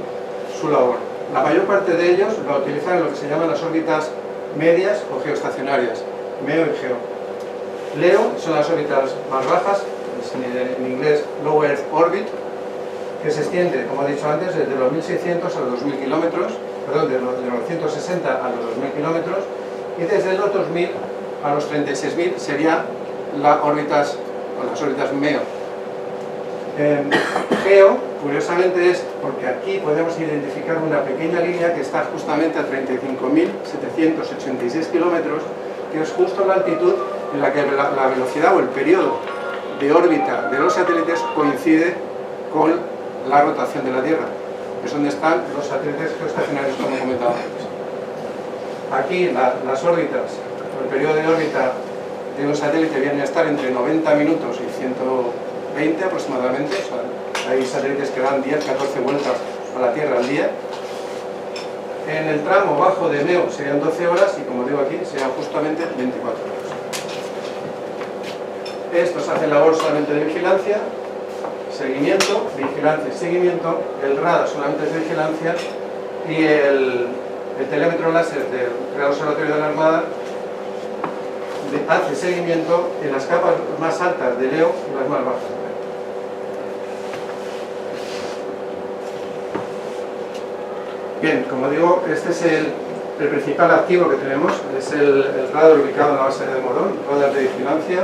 labor. La mayor parte de ellos lo utilizan en lo que se llaman las órbitas medias o geoestacionarias, MEO y GEO. LEO son las órbitas más bajas, en inglés Low Earth Orbit, que se extiende, como he dicho antes, desde los 1600 a los 2000 kilómetros, perdón, de los 160 a los 2000 kilómetros, y desde los 2000 a los 36.000 serían las órbitas MEO. GEO, curiosamente, es porque aquí podemos identificar una pequeña línea que está justamente a 35.786 kilómetros, que es justo la altitud en la que la velocidad o el periodo de órbita de los satélites coincide con la rotación de la Tierra. Es donde están los satélites geoestacionarios, como comentaba antes. Aquí las órbitas, el periodo de órbita de un satélite viene a estar entre 90 minutos y 120 aproximadamente. O sea, hay satélites que dan 10-14 vueltas a la Tierra al día. En el tramo bajo de MEO serían 12 horas y, como digo aquí, serían justamente 24 horas. Estos hacen labor solamente de vigilancia, seguimiento, vigilancia y seguimiento. El radar solamente es de vigilancia y el telémetro láser del Real Observatorio de la Armada hace seguimiento en las capas más altas de LEO y las más bajas de LEO. Bien, como digo, este es el principal activo que tenemos, es el radar ubicado en la base de Morón, radar de vigilancia.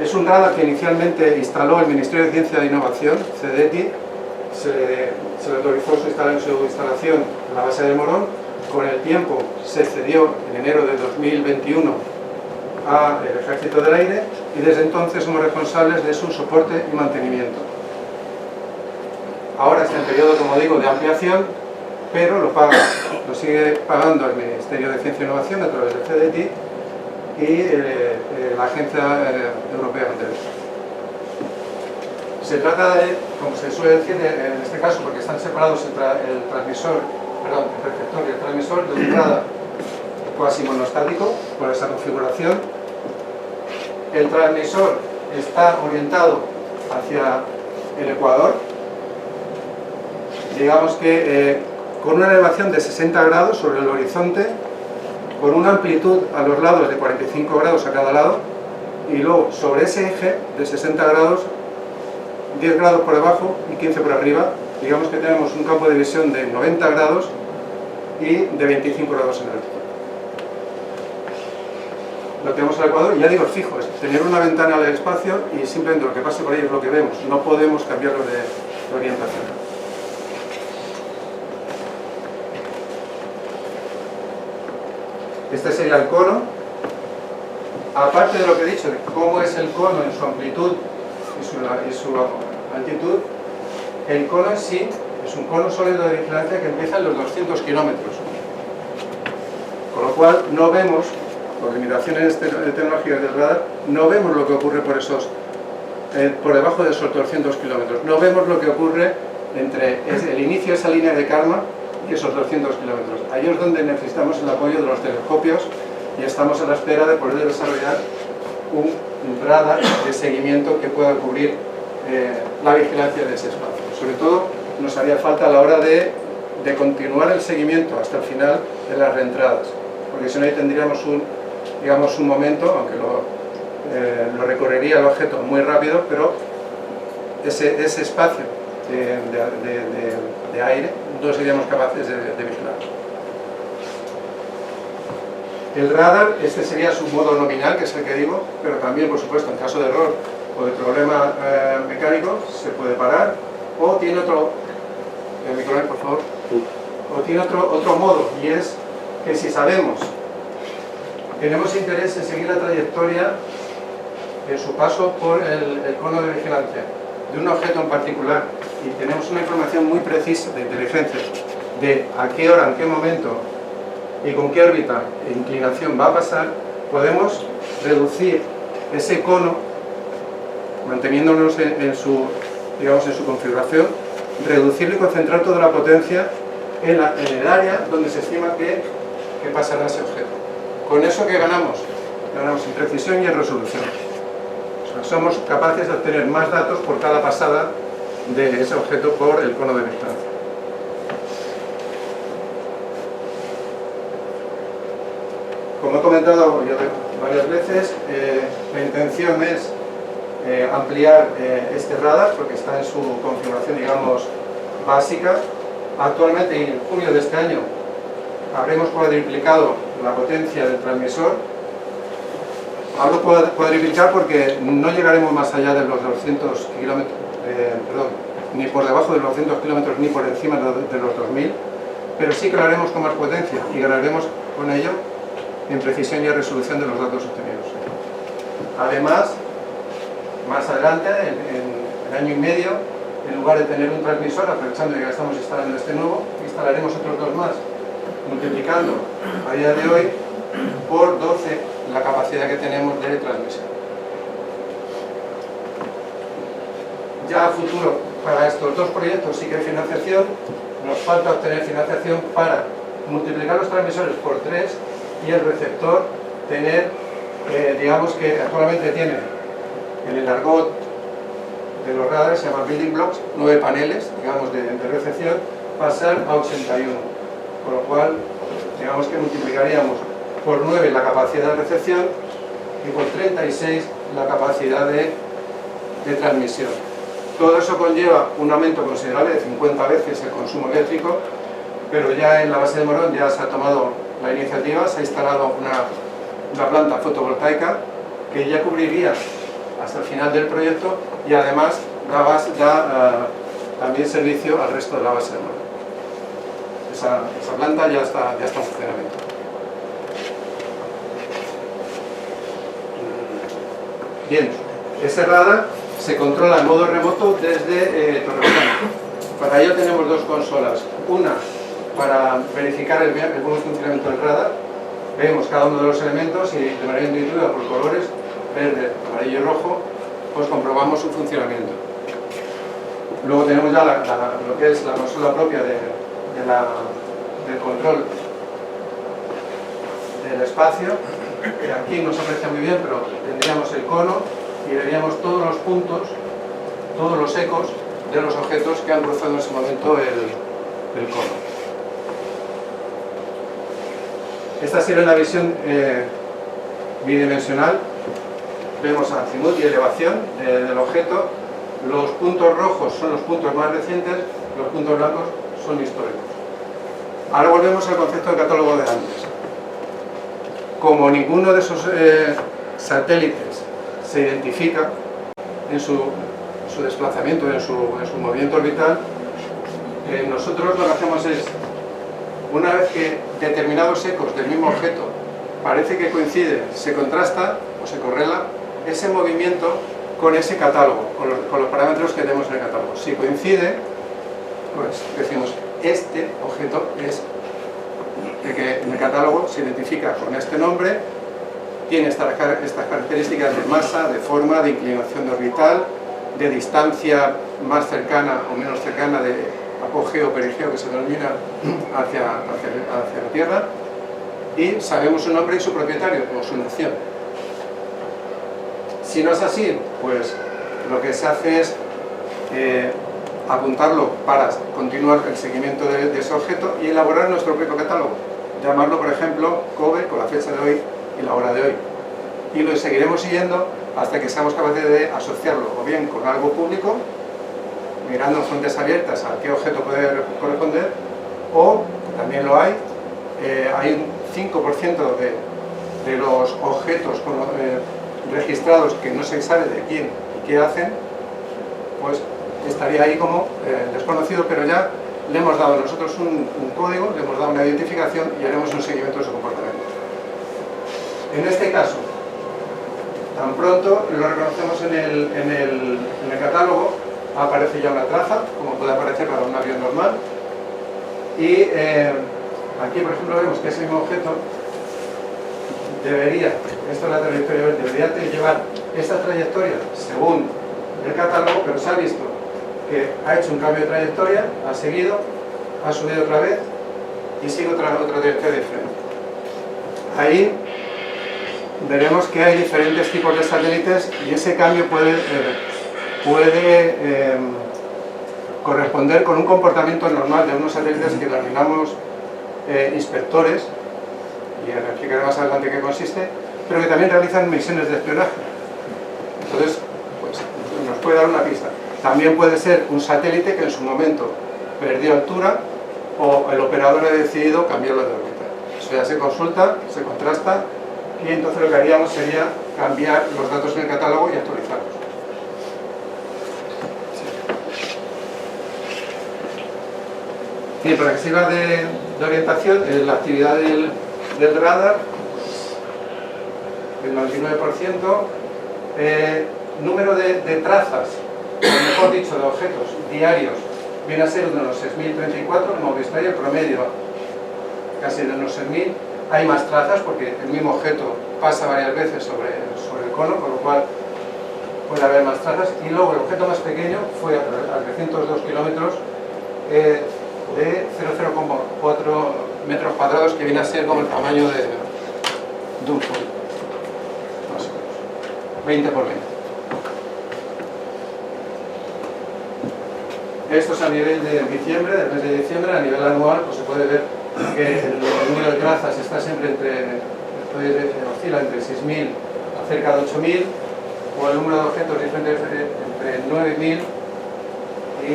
Es un radar que inicialmente instaló el Ministerio de Ciencia e Innovación, CEDETI, se le autorizó su instalación en la base de Morón. Con el tiempo se cedió en enero de 2021 al Ejército del Aire y desde entonces somos responsables de su soporte y mantenimiento. Ahora está en periodo, como digo, de ampliación, pero lo sigue pagando el Ministerio de Ciencia e Innovación a través del CEDETI y la Agencia Europea de Televisión. Se trata de, como se suele decir en este caso, porque están separados el receptor y el transmisor, de un radar cuasi monostático por esa configuración. El transmisor está orientado hacia el ecuador, digamos que con una elevación de 60 grados sobre el horizonte, con una amplitud a los lados de 45 grados a cada lado, y luego sobre ese eje de 60 grados, 10 grados por debajo y 15 por arriba, digamos que tenemos un campo de visión de 90 grados y de 25 grados en altitud. Lo tenemos al ecuador y ya digo, fijo, es tener una ventana al espacio y simplemente lo que pase por ahí es lo que vemos, no podemos cambiarlo de orientación. Este sería el cono. Aparte de lo que he dicho, de cómo es el cono en su amplitud y su altitud, el cono en sí es un cono sólido de vigilancia que empieza en los 200 kilómetros. Con lo cual no vemos, por limitaciones tecnológicas del radar, no vemos lo que ocurre por debajo de esos 200 kilómetros. No vemos lo que ocurre entre el inicio de esa línea de Karman y esos 200 kilómetros. Ahí es donde necesitamos el apoyo de los telescopios y estamos a la espera de poder desarrollar un radar de seguimiento que pueda cubrir la vigilancia de ese espacio. Sobre todo nos haría falta a la hora de continuar el seguimiento hasta el final de las reentradas, porque si no ahí tendríamos un momento, aunque lo recorrería el objeto muy rápido, pero ese espacio de aire no seríamos capaces de vigilar. El radar, este sería su modo nominal, que es el que digo, pero también, por supuesto, en caso de error o de problema mecánico, se puede parar, o tiene otro, por favor, o tiene otro modo, y es que si sabemos, tenemos interés en seguir la trayectoria en su paso por el cono de vigilancia de un objeto en particular, y tenemos una información muy precisa de inteligencia de a qué hora, en qué momento y con qué órbita e inclinación va a pasar, podemos reducir ese cono, manteniéndonos en su configuración, reducirlo y concentrar toda la potencia en el área donde se estima que pasará ese objeto. Con eso, ¿qué ganamos? Ganamos en precisión y en resolución. O sea, somos capaces de obtener más datos por cada pasada de ese objeto por el cono de vigilancia. Como he comentado ya varias veces, la intención es ampliar este radar porque está en su configuración, digamos, básica. Actualmente, en junio de este año, habremos cuadriplicado la potencia del transmisor. Hablo cuadriplicar porque no llegaremos más allá de los 200 kilómetros, ni por debajo de los 200 kilómetros ni por encima de los 2000, pero sí que lo haremos con más potencia y ganaremos con ello en precisión y resolución de los datos obtenidos. Además, más adelante, en año y medio, en lugar de tener un transmisor, aprovechando que ya estamos instalando este nuevo, instalaremos otros dos más, multiplicando a día de hoy por 12 la capacidad que tenemos de transmisión. Ya a futuro, para estos dos proyectos sí que hay financiación, nos falta obtener financiación para multiplicar los transmisores por 3 y el receptor tener, digamos que actualmente tiene en el argot de los radares, se llama building blocks, 9 paneles, digamos, de recepción, pasar a 81, con lo cual, digamos que multiplicaríamos por 9 la capacidad de recepción y por 36 la capacidad de transmisión. Todo eso conlleva un aumento considerable de 50 veces el consumo eléctrico, pero ya en la base de Morón ya se ha tomado la iniciativa, se ha instalado una planta fotovoltaica que ya cubriría hasta el final del proyecto y además da también servicio al resto de la base de Morón. Esa planta ya está en funcionamiento. Bien, ese radar se controla en modo remoto desde Torrejón. Para ello tenemos dos consolas. Una para verificar el buen funcionamiento del radar. Vemos cada uno de los elementos y de manera intuitiva por colores, verde, amarillo y rojo, pues comprobamos su funcionamiento. Luego tenemos ya lo que es la consola propia del control del espacio, que aquí no se aprecia muy bien, pero tendríamos el cono y veríamos todos los puntos, todos los ecos de los objetos que han cruzado en ese momento el cono. Esta sería una visión bidimensional. Vemos azimut y elevación del objeto. Los puntos rojos son los puntos más recientes, los puntos blancos son históricos. Ahora volvemos al concepto de catálogo de antes. Como ninguno de esos satélites se identifica en su desplazamiento, en su movimiento orbital, nosotros lo que hacemos es, una vez que determinados ecos del mismo objeto parece que coincide, se contrasta o se correla ese movimiento con ese catálogo, con los parámetros que tenemos en el catálogo. Si coincide, pues decimos, este objeto es el que en el catálogo se identifica con este nombre, tiene estas características de masa, de forma, de inclinación orbital, de distancia más cercana o menos cercana de apogeo o perigeo que se denomina hacia la Tierra, y sabemos su nombre y su propietario o su nación. Si no es así, pues lo que se hace es apuntarlo para continuar el seguimiento de ese objeto y elaborar nuestro propio catálogo. Llamarlo, por ejemplo, COBE, con la fecha de hoy y la hora de hoy. Y lo seguiremos siguiendo hasta que seamos capaces de asociarlo o bien con algo público, mirando en fuentes abiertas a qué objeto puede corresponder, o, también lo hay un 5% de los objetos registrados que no se sabe de quién y qué hacen, pues estaría ahí como desconocido, pero ya le hemos dado nosotros un código, le hemos dado una identificación y haremos un seguimiento de su comportamiento. En este caso, tan pronto lo reconocemos en el catálogo, aparece ya una traza, como puede aparecer para un avión normal, y aquí por ejemplo vemos que ese mismo objeto debería, esto es la trayectoria, debería llevar esta trayectoria según el catálogo, pero se ha visto que ha hecho un cambio de trayectoria, ha seguido, ha subido otra vez y sigue otra trayectoria diferente. Ahí veremos que hay diferentes tipos de satélites y ese cambio puede corresponder con un comportamiento normal de unos satélites que denominamos inspectores, y explicaré más adelante qué consiste, pero que también realizan misiones de espionaje. Entonces, pues, nos puede dar una pista. También puede ser un satélite que en su momento perdió altura o el operador ha decidido cambiarlo de órbita. Eso ya se consulta, se contrasta y entonces lo que haríamos sería cambiar los datos en el catálogo y actualizarlos. Sí. Para que sirva de orientación, la actividad del radar, el 99%, número de trazas, o mejor dicho, de objetos diarios, viene a ser unos 6.034, como visto ahí, el promedio casi de unos 6.000. Hay más trazas porque el mismo objeto pasa varias veces sobre el cono, con lo cual puede haber más trazas. Y luego el objeto más pequeño fue a 302 kilómetros de 0,4 metros cuadrados, que viene a ser como el tamaño de un folio, más o menos, 20 por 20. Esto es a nivel de diciembre, del mes de diciembre. A nivel anual pues se puede ver que el número de trazas está siempre oscila entre 6.000 a cerca de 8.000, o el número de objetos diferentes entre 9.000 y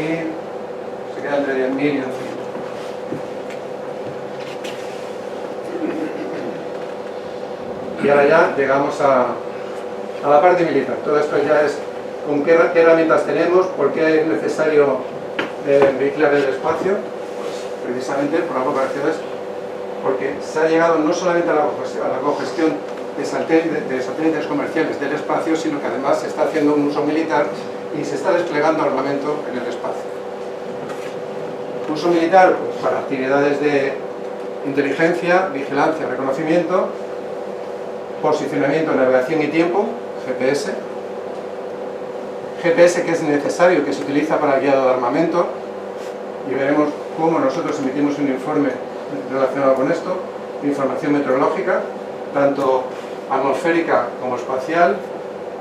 se queda entre 10.000 y 11.000. Y ahora ya llegamos a la parte militar. Todo esto ya es con qué herramientas tenemos, por qué es necesario vigilar el espacio. Pues precisamente por algo parecido es porque se ha llegado no solamente a la cogestión de satélites comerciales del espacio, sino que además se está haciendo un uso militar y se está desplegando armamento en el espacio. Uso militar pues, para actividades de inteligencia, vigilancia, reconocimiento, posicionamiento, navegación y tiempo, GPS. GPS que es necesario, que se utiliza para el guiado de armamento, y veremos cómo nosotros emitimos un informe relacionado con esto. Información meteorológica, tanto atmosférica como espacial,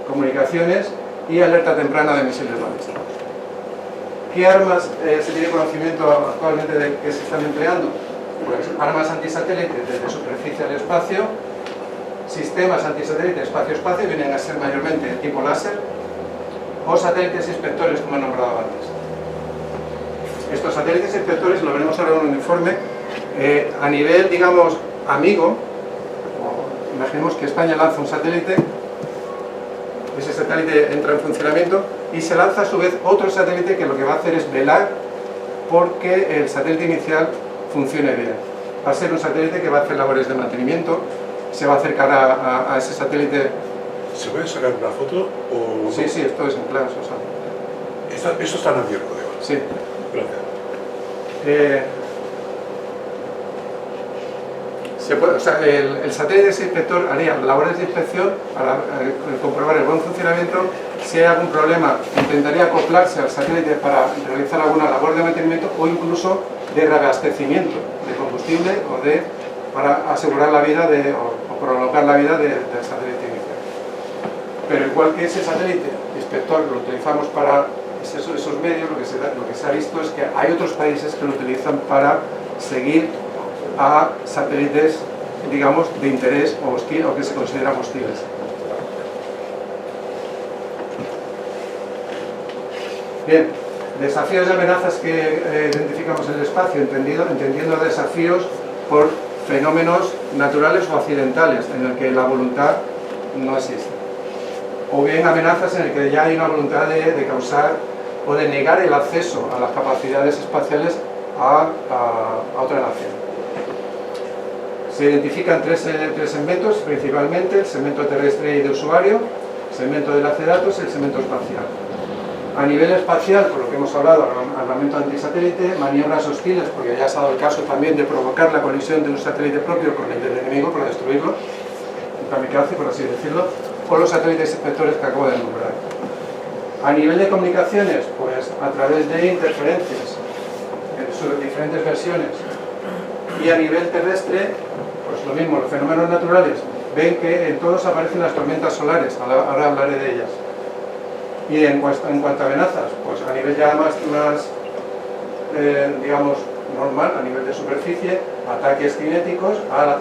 comunicaciones y alerta temprana de misiles balísticos. ¿Qué armas se tiene conocimiento actualmente de que se están empleando? Pues armas antisatélites desde superficie al espacio, sistemas antisatélite espacio-espacio, vienen a ser mayormente tipo láser, o satélites inspectores, como he nombrado antes. Estos satélites inspectores, lo veremos ahora en un informe, a nivel, digamos, amigo, imaginemos que España lanza un satélite, ese satélite entra en funcionamiento y se lanza a su vez otro satélite que lo que va a hacer es velar porque el satélite inicial funcione bien. Va a ser un satélite que va a hacer labores de mantenimiento, se va a acercar a ese satélite. ¿Se puede sacar una foto o...? Sí, sí, esto es en plan, Susana. Eso está en abierto, digo. Sí. Gracias. El satélite inspector haría labores de inspección para comprobar el buen funcionamiento. Si hay algún problema, intentaría acoplarse al satélite para realizar alguna labor de mantenimiento o incluso de reabastecimiento de combustible para asegurar la vida o prolongar la vida del satélite inicial. Pero igual que ese satélite inspector lo utilizamos para esos medios, lo que se ha visto es que hay otros países que lo utilizan para seguir a satélites, digamos, de interés o hostil o que se consideran hostiles. Bien, desafíos y amenazas que identificamos en el espacio, entendiendo desafíos por fenómenos naturales o accidentales en el que la voluntad no existe, o bien amenazas en el que ya hay una voluntad de causar o de negar el acceso a las capacidades espaciales a otra nación. Se identifican tres segmentos principalmente: el segmento terrestre y de usuario, el segmento de enlace de datos y el segmento espacial. A nivel espacial, por lo que hemos hablado, armamento antisatélite, maniobras hostiles, porque ya se ha dado el caso también de provocar la colisión de un satélite propio con el del enemigo para destruirlo, un kamikaze, por así decirlo, o los satélites inspectores que acabo de nombrar. A nivel de comunicaciones, pues a través de interferencias en sus diferentes versiones. Y a nivel terrestre, pues lo mismo, los fenómenos naturales. Ven que en todos aparecen las tormentas solares, ahora hablaré de ellas. Y en cuanto a amenazas, pues a nivel ya más digamos, normal, a nivel de superficie, ataques cinéticos a las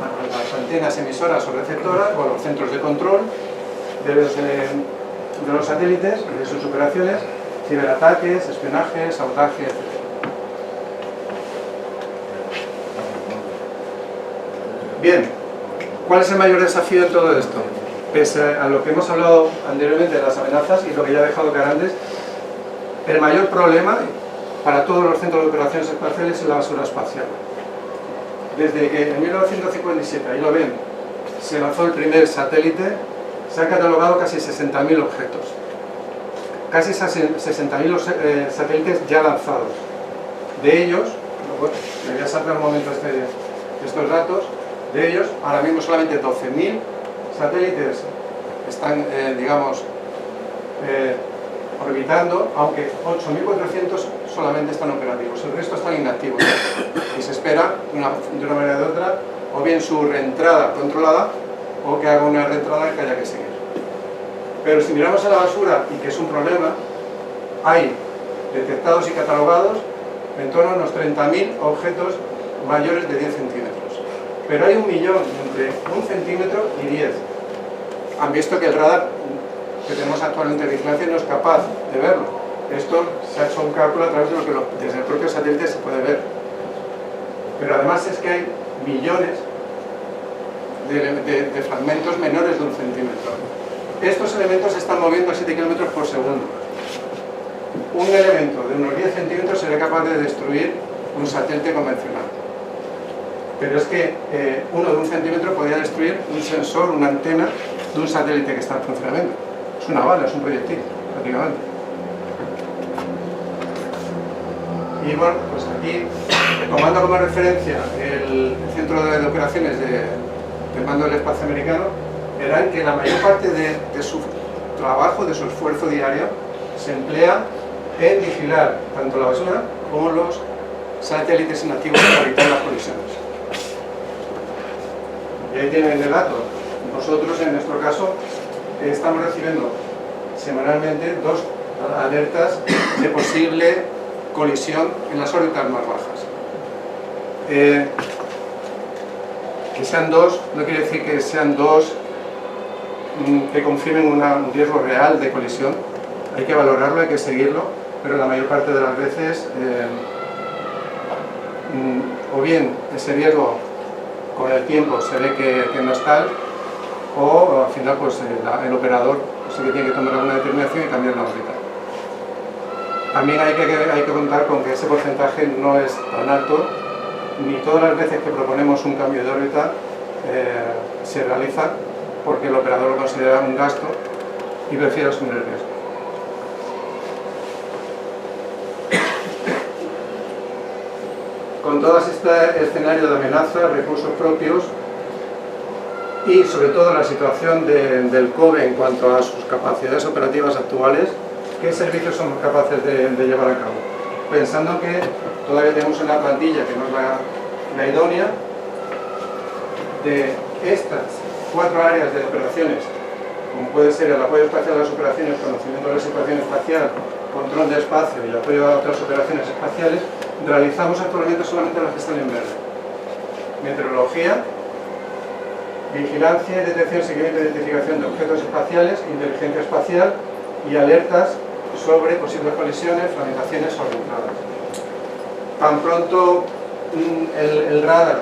antenas emisoras o receptoras o a los centros de control de los satélites y de sus operaciones, ciberataques, espionaje, sabotaje, etc. Bien, ¿cuál es el mayor desafío en todo esto? Pese a lo que hemos hablado anteriormente de las amenazas y lo que ya he dejado caer antes, el mayor problema para todos los centros de operaciones espaciales es la basura espacial. Desde que en 1957, ahí lo ven, se lanzó el primer satélite, se han catalogado casi 60.000 objetos. Casi 60.000 satélites ya lanzados. De ellos, bueno, me voy a saltar un momento estos datos, de ellos, ahora mismo solamente 12.000 satélites están, digamos, orbitando, aunque 8.400 solamente están operativos, el resto están inactivos. Y se espera, de una manera o de otra, o bien su reentrada controlada, o que haga una reentrada que haya que seguir. Pero si miramos a la basura, y que es un problema, hay detectados y catalogados en torno a unos 30.000 objetos mayores de 10 centímetros. Pero hay 1 millón entre 1 centímetro y 10. Han visto que el radar que tenemos actualmente de vigilancia no es capaz de verlo. Esto se ha hecho un cálculo a través de lo que desde el propio satélite se puede ver. Pero además es que hay millones de fragmentos menores de 1 centímetro. Estos elementos se están moviendo a 7 kilómetros por segundo. Un elemento de unos 10 centímetros sería capaz de destruir un satélite convencional. Pero es que uno de 1 centímetro podría destruir un sensor, una antena de un satélite que está en funcionamiento. Es una bala, es un proyectil, prácticamente. Y bueno, pues aquí, tomando como referencia el centro de operaciones del mando del espacio americano, verán que la mayor parte de su trabajo, de su esfuerzo diario, se emplea en vigilar tanto la basura como los satélites inactivos para evitar las colisiones. Y ahí tienen el dato. Nosotros, en nuestro caso, estamos recibiendo semanalmente 2 alertas de posible colisión en las órbitas más bajas. Que sean 2 no quiere decir que sean 2 que confirmen un riesgo real de colisión. Hay que valorarlo, hay que seguirlo, pero la mayor parte de las veces o bien ese riesgo con el tiempo se ve que no es tal, o al final pues el operador sí que tiene que tomar alguna determinación y cambiar la órbita. También hay que contar con que ese porcentaje no es tan alto, ni todas las veces que proponemos un cambio de órbita se realiza, porque el operador lo considera un gasto y prefiere asumir el riesgo. Con todo este escenario de amenaza, recursos propios y sobre todo la situación del COBE en cuanto a sus capacidades operativas actuales, ¿qué servicios somos capaces de llevar a cabo? Pensando que todavía tenemos una plantilla que no es la idónea, de estas 4 áreas de operaciones, como puede ser el apoyo espacial a las operaciones, conocimiento de la situación espacial, control de espacio y apoyo a otras operaciones espaciales, realizamos actualmente solamente las que están en verde. Meteorología, vigilancia, detección, seguimiento e identificación de objetos espaciales, inteligencia espacial y alertas sobre posibles colisiones, fragmentaciones o entradas. Tan pronto el radar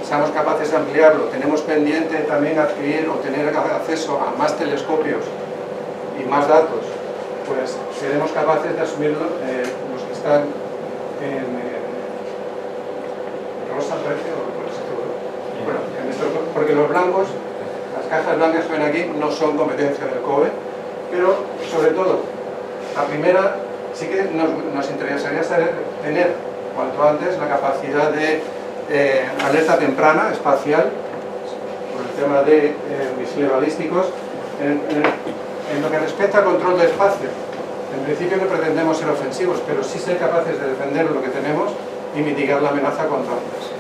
seamos capaces de ampliarlo, tenemos pendiente también adquirir o tener acceso a más telescopios y más datos, pues seremos capaces de asumirlo los que están en rosa, parece, o bueno, porque los blancos, las cajas blancas que ven aquí no son competencia del COBE, pero sobre todo, la primera sí que nos interesaría tener cuanto antes la capacidad de alerta temprana espacial por el tema de misiles balísticos en lo que respecta al control del espacio. En principio no pretendemos ser ofensivos, pero sí ser capaces de defender lo que tenemos y mitigar la amenaza cuanto antes.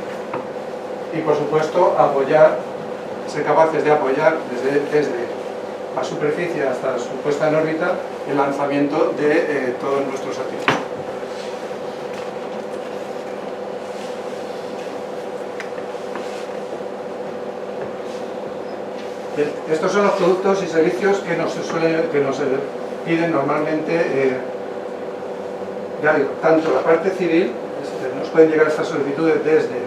Y por supuesto ser capaces de apoyar desde la superficie hasta su puesta en órbita el lanzamiento de todos nuestros satélites. Estos son los productos y servicios que nos piden normalmente, ya digo, tanto la parte civil, nos pueden llegar estas solicitudes desde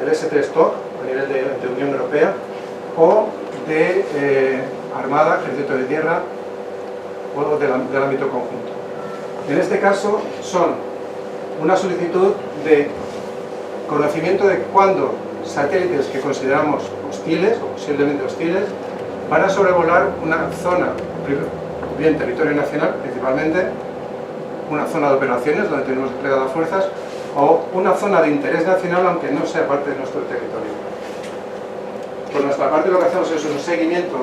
el S3 TOC a nivel de Unión Europea o de Armada, Ejército de Tierra o del ámbito conjunto. En este caso son una solicitud de conocimiento de cuándo satélites que consideramos hostiles o posiblemente hostiles van a sobrevolar una zona, bien territorio nacional principalmente, una zona de operaciones donde tenemos desplegadas fuerzas o una zona de interés nacional aunque no sea parte de nuestro territorio. Por nuestra parte lo que hacemos es un seguimiento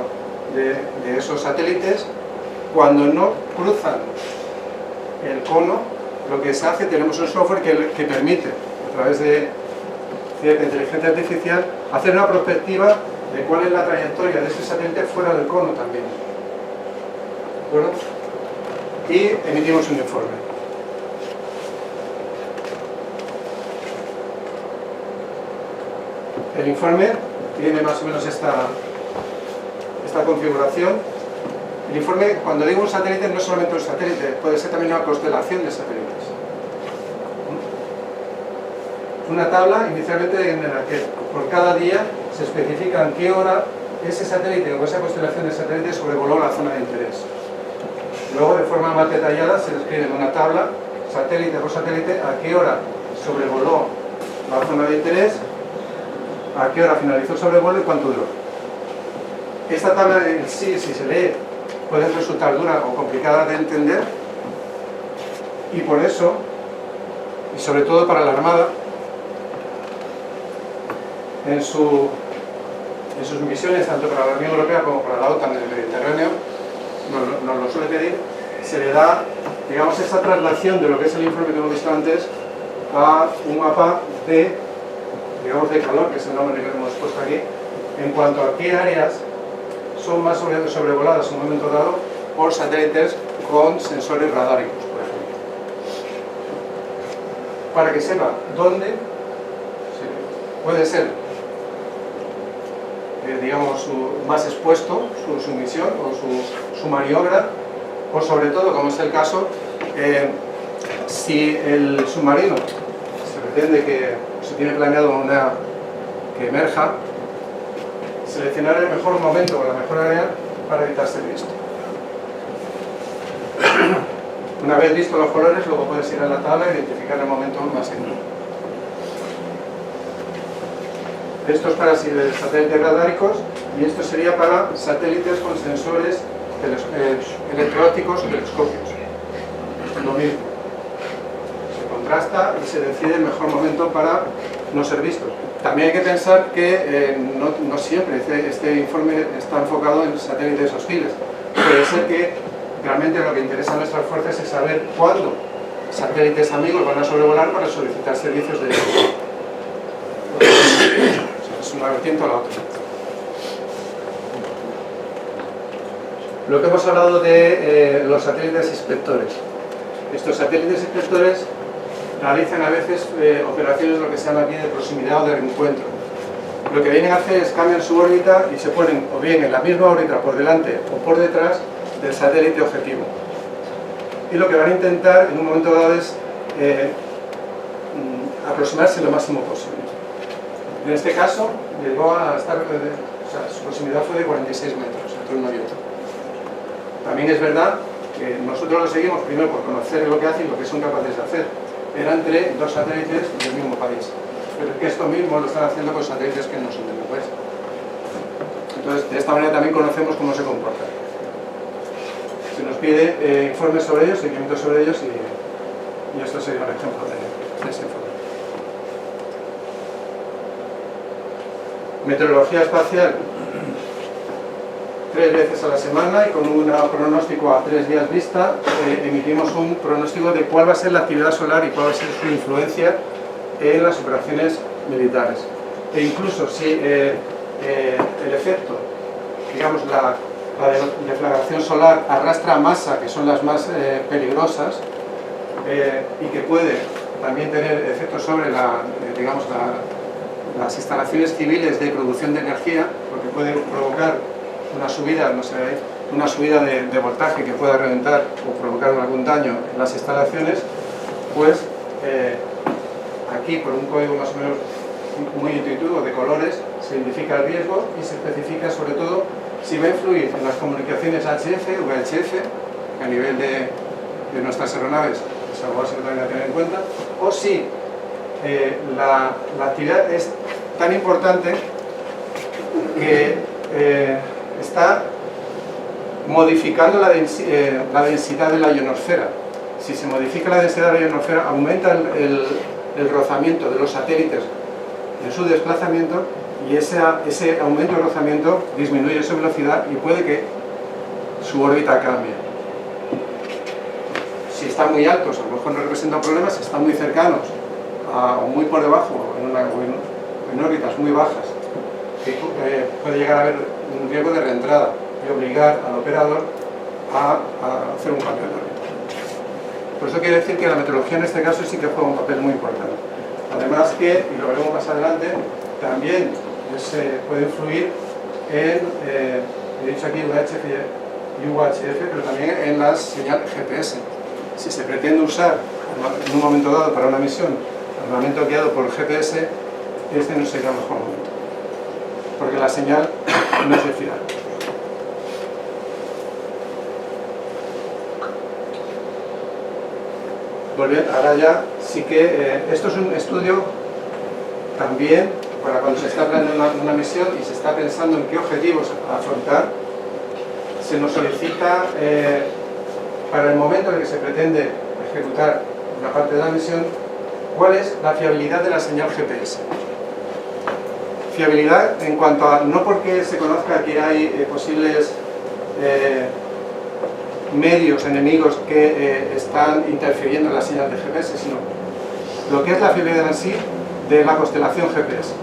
de esos satélites. Cuando no cruzan el cono, lo que se hace, tenemos un software que permite, a través de cierta inteligencia artificial, hacer una prospectiva de cuál es la trayectoria de ese satélite fuera del cono también. ¿De acuerdo? Y emitimos un informe. El informe tiene más o menos esta configuración. El informe, cuando digo un satélite, no es solamente un satélite, puede ser también una constelación de satélites. Una tabla inicialmente en la que por cada día se especifica en qué hora ese satélite o esa constelación de satélites sobrevoló la zona de interés. Luego, de forma más detallada, se describe en una tabla, satélite por satélite, a qué hora sobrevoló la zona de interés, a qué hora finalizó el sobrevuelo y cuánto duró. Esta tabla en sí, si se lee, puede resultar dura o complicada de entender, y por eso, y sobre todo para la Armada, en sus misiones, tanto para la Unión Europea como para la OTAN en el Mediterráneo, nos lo suele pedir, se le da, digamos, esa traslación de lo que es el informe que hemos visto antes a un mapa de, digamos, de calor, que es el nombre que hemos puesto aquí, en cuanto a qué áreas son más sobrevoladas en un momento dado por satélites con sensores radáricos, por ejemplo. Para que sepa dónde puede ser, digamos, más expuesto su misión o su maniobra, o sobre todo, como es el caso, si el submarino se pretende se tiene planeado que emerja, seleccionar el mejor momento o la mejor área para evitar ser visto. Una vez visto los colores, luego puedes ir a la tabla e identificar el momento más seguro. Esto es para satélites radáricos y esto sería para satélites con sensores electro-ópticos o telescopios. Lo mismo. Se contrasta y se decide el mejor momento para no ser visto. También hay que pensar que no siempre este informe está enfocado en satélites hostiles. Puede ser que realmente lo que interesa a nuestras fuerzas es saber cuándo satélites amigos van a sobrevolar para solicitar servicios de ellos. Es una vertiente o la otra. Lo que hemos hablado de los satélites inspectores. Estos satélites inspectores realizan a veces operaciones lo que se llama aquí de proximidad o de reencuentro. Lo que vienen a hacer es cambian su órbita y se ponen o bien en la misma órbita por delante o por detrás del satélite objetivo. Y lo que van a intentar en un momento dado es aproximarse lo máximo posible. En este caso, llegó a estar, o sea, su proximidad fue de 46 metros entre uno y otro. También es verdad que nosotros lo seguimos primero por conocer lo que hacen y lo que son capaces de hacer. Era entre dos satélites del mismo país. Pero es que esto mismo lo están haciendo con satélites que no son del país. Entonces, de esta manera también conocemos cómo se comportan. Se nos pide informes sobre ellos, seguimientos sobre ellos y esto sería un ejemplo de ese informe. Meteorología espacial, 3 veces a la semana y con un pronóstico a 3 días vista emitimos un pronóstico de cuál va a ser la actividad solar y cuál va a ser su influencia en las operaciones militares. E incluso si el efecto, digamos la deflagración solar arrastra masa, que son las más peligrosas, y que puede también tener efectos sobre las instalaciones civiles de producción de energía, porque puede provocar una subida, no sé, una subida de voltaje que pueda reventar o provocar algún daño en las instalaciones, pues aquí por un código más o menos muy intuitivo de colores se identifica el riesgo y se especifica sobre todo si va a influir en las comunicaciones HF o VHF a nivel de nuestras aeronaves, es algo así que también hay que tener en cuenta, o si la actividad es tan importante que está modificando la densidad de la ionosfera. Si se modifica la densidad de la ionosfera, aumenta el rozamiento de los satélites en su desplazamiento y ese aumento de rozamiento disminuye su velocidad y puede que su órbita cambie. Si están muy altos, a lo mejor no representan problemas, si están muy cercanos o muy por debajo, en órbitas muy bajas, puede llegar a haber un riesgo de reentrada y obligar al operador a hacer un cambio de órbita. Por eso quiere decir que la meteorología en este caso sí que juega un papel muy importante. Además que, y lo veremos más adelante, también se puede influir en, he dicho aquí VHF y UHF, pero también en la señal GPS. Si se pretende usar en un momento dado para una misión armamento guiado por GPS, este no sería el mejor momento, porque la señal no es de fiar. Volviendo, ahora ya sí que esto es un estudio también para cuando se está planeando una misión y se está pensando en qué objetivos afrontar. Se nos solicita para el momento en el que se pretende ejecutar una parte de la misión, cuál es la fiabilidad de la señal GPS. Fiabilidad en cuanto a, no porque se conozca que hay posibles medios enemigos que están interfiriendo en la señal de GPS, sino lo que es la fiabilidad en sí de la constelación GPS.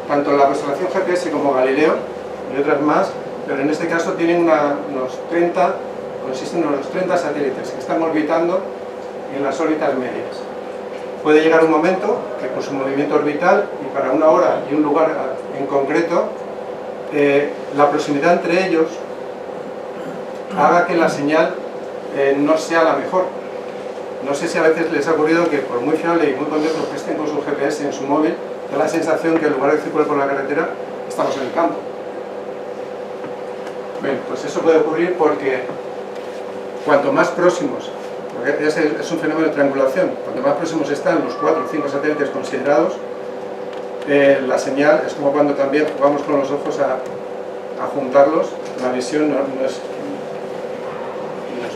Tanto la constelación GPS como Galileo y otras más, pero en este caso tienen consisten en unos 30 satélites que están orbitando en las órbitas medias. Puede llegar un momento que con su movimiento orbital y para una hora y un lugar en concreto, la proximidad entre ellos haga que la señal no sea la mejor. No sé si a veces les ha ocurrido que por muy fiable y muy contento que estén con su GPS en su móvil, da la sensación que en lugar de circular por la carretera, estamos en el campo. Bien, pues eso puede ocurrir porque cuanto más próximos, porque es un fenómeno de triangulación, cuanto más próximos están los 4 o 5 satélites considerados, la señal es como cuando también jugamos con los ojos a juntarlos, la visión no es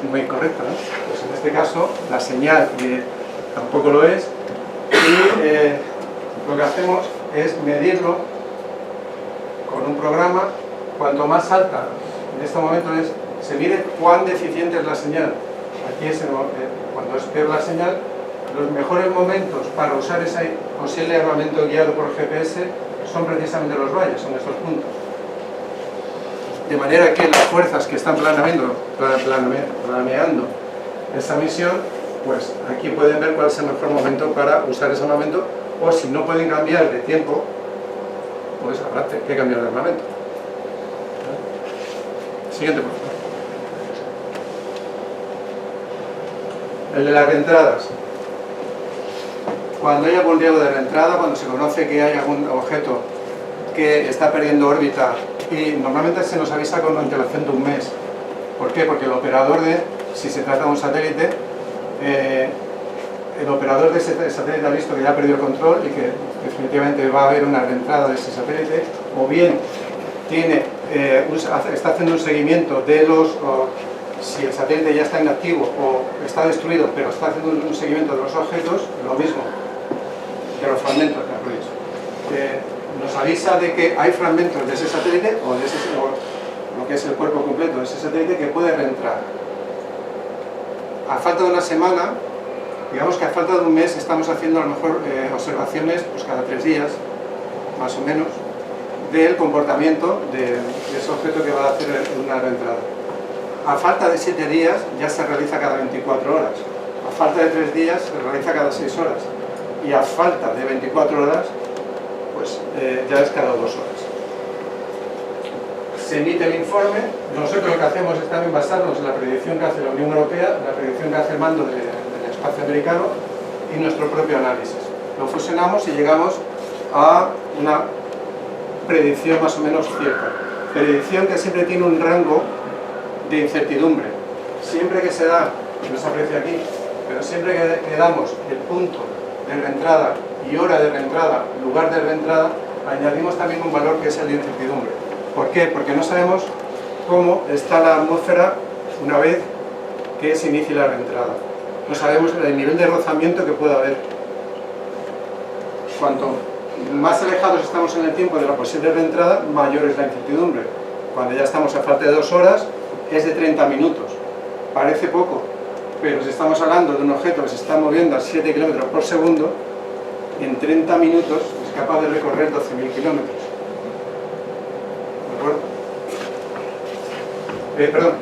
muy correcta, ¿no? Pues en este caso la señal tampoco lo es y lo que hacemos es medirlo con un programa. Cuanto más alta en este momento se mide cuán deficiente es la señal. Aquí es cuando es peor la señal, los mejores momentos para usar ese posible armamento guiado por GPS son precisamente los valles, son estos puntos. De manera que las fuerzas que están planeando esa misión, pues aquí pueden ver cuál es el mejor momento para usar ese armamento, o si no pueden cambiar de tiempo, pues habrá que cambiar de armamento. Siguiente, por favor. El de las reentradas. cuando hay algún riesgo de reentrada, cuando se conoce que hay algún objeto que está perdiendo órbita, y normalmente se nos avisa con una antelación de un mes. ¿Por qué? Porque el operador si se trata de un satélite, el operador de ese satélite ha visto que ya ha perdido el control y que definitivamente va a haber una reentrada de ese satélite, o bien está haciendo un seguimiento de si el satélite ya está inactivo o está destruido, pero está haciendo un seguimiento de los objetos, lo mismo, de los fragmentos, mejor dicho. Nos avisa de que hay fragmentos de ese satélite o lo que es el cuerpo completo de ese satélite que puede reentrar. A falta de una semana, digamos que a falta de un mes, estamos haciendo a lo mejor observaciones pues cada 3 días, más o menos, del comportamiento de ese objeto que va a hacer una reentrada. A falta de 7 días ya se realiza cada 24 horas. A falta de 3 días se realiza cada 6 horas. Y a falta de 24 horas, pues ya es cada 2 horas. Se emite el informe. Nosotros lo que hacemos es también basarnos en la predicción que hace la Unión Europea, la predicción que hace el mando del espacio americano y nuestro propio análisis. Lo fusionamos y llegamos a una predicción más o menos cierta. Predicción que siempre tiene un rango de incertidumbre. Siempre que se da, no se aprecia aquí, pero siempre que damos el punto de reentrada y hora de reentrada, lugar de reentrada, añadimos también un valor que es el de incertidumbre. ¿Por qué? Porque no sabemos cómo está la atmósfera una vez que se inicie la reentrada. No sabemos el nivel de rozamiento que pueda haber. Cuanto más alejados estamos en el tiempo de la posible reentrada, mayor es la incertidumbre. Cuando ya estamos a falta de 2 horas, es de 30 minutos. Parece poco, pero si estamos hablando de un objeto que se está moviendo a 7 km por segundo, en 30 minutos es capaz de recorrer 12.000 kilómetros. ¿De acuerdo? Perdón.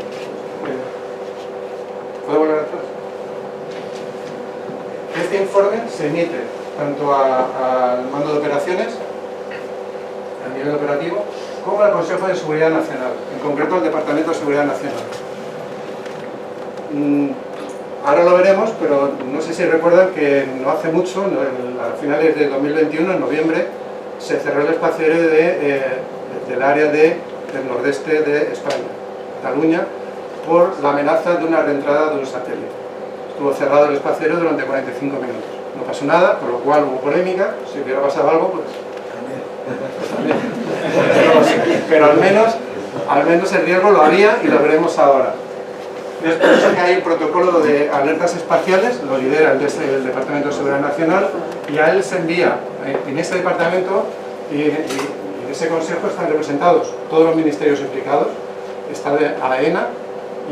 ¿Puedo volver atrás? Este informe se emite tanto al mando de operaciones, a nivel operativo, como al Consejo de Seguridad Nacional, en concreto al Departamento de Seguridad Nacional. Ahora lo veremos, pero no sé si recuerdan que no hace mucho, a finales de 2021, en noviembre, se cerró el espacio aéreo del área del nordeste de España, Cataluña, por la amenaza de una reentrada de un satélite. Estuvo cerrado el espacio aéreo durante 45 minutos. No pasó nada, por lo cual hubo polémica. Si hubiera pasado algo, pues también. Pero al menos el riesgo lo había y lo veremos ahora. Es por eso que hay un protocolo de alertas espaciales, lo lidera el Departamento de Seguridad Nacional, y a él se envía, en ese departamento y en ese consejo están representados todos los ministerios implicados, está AENA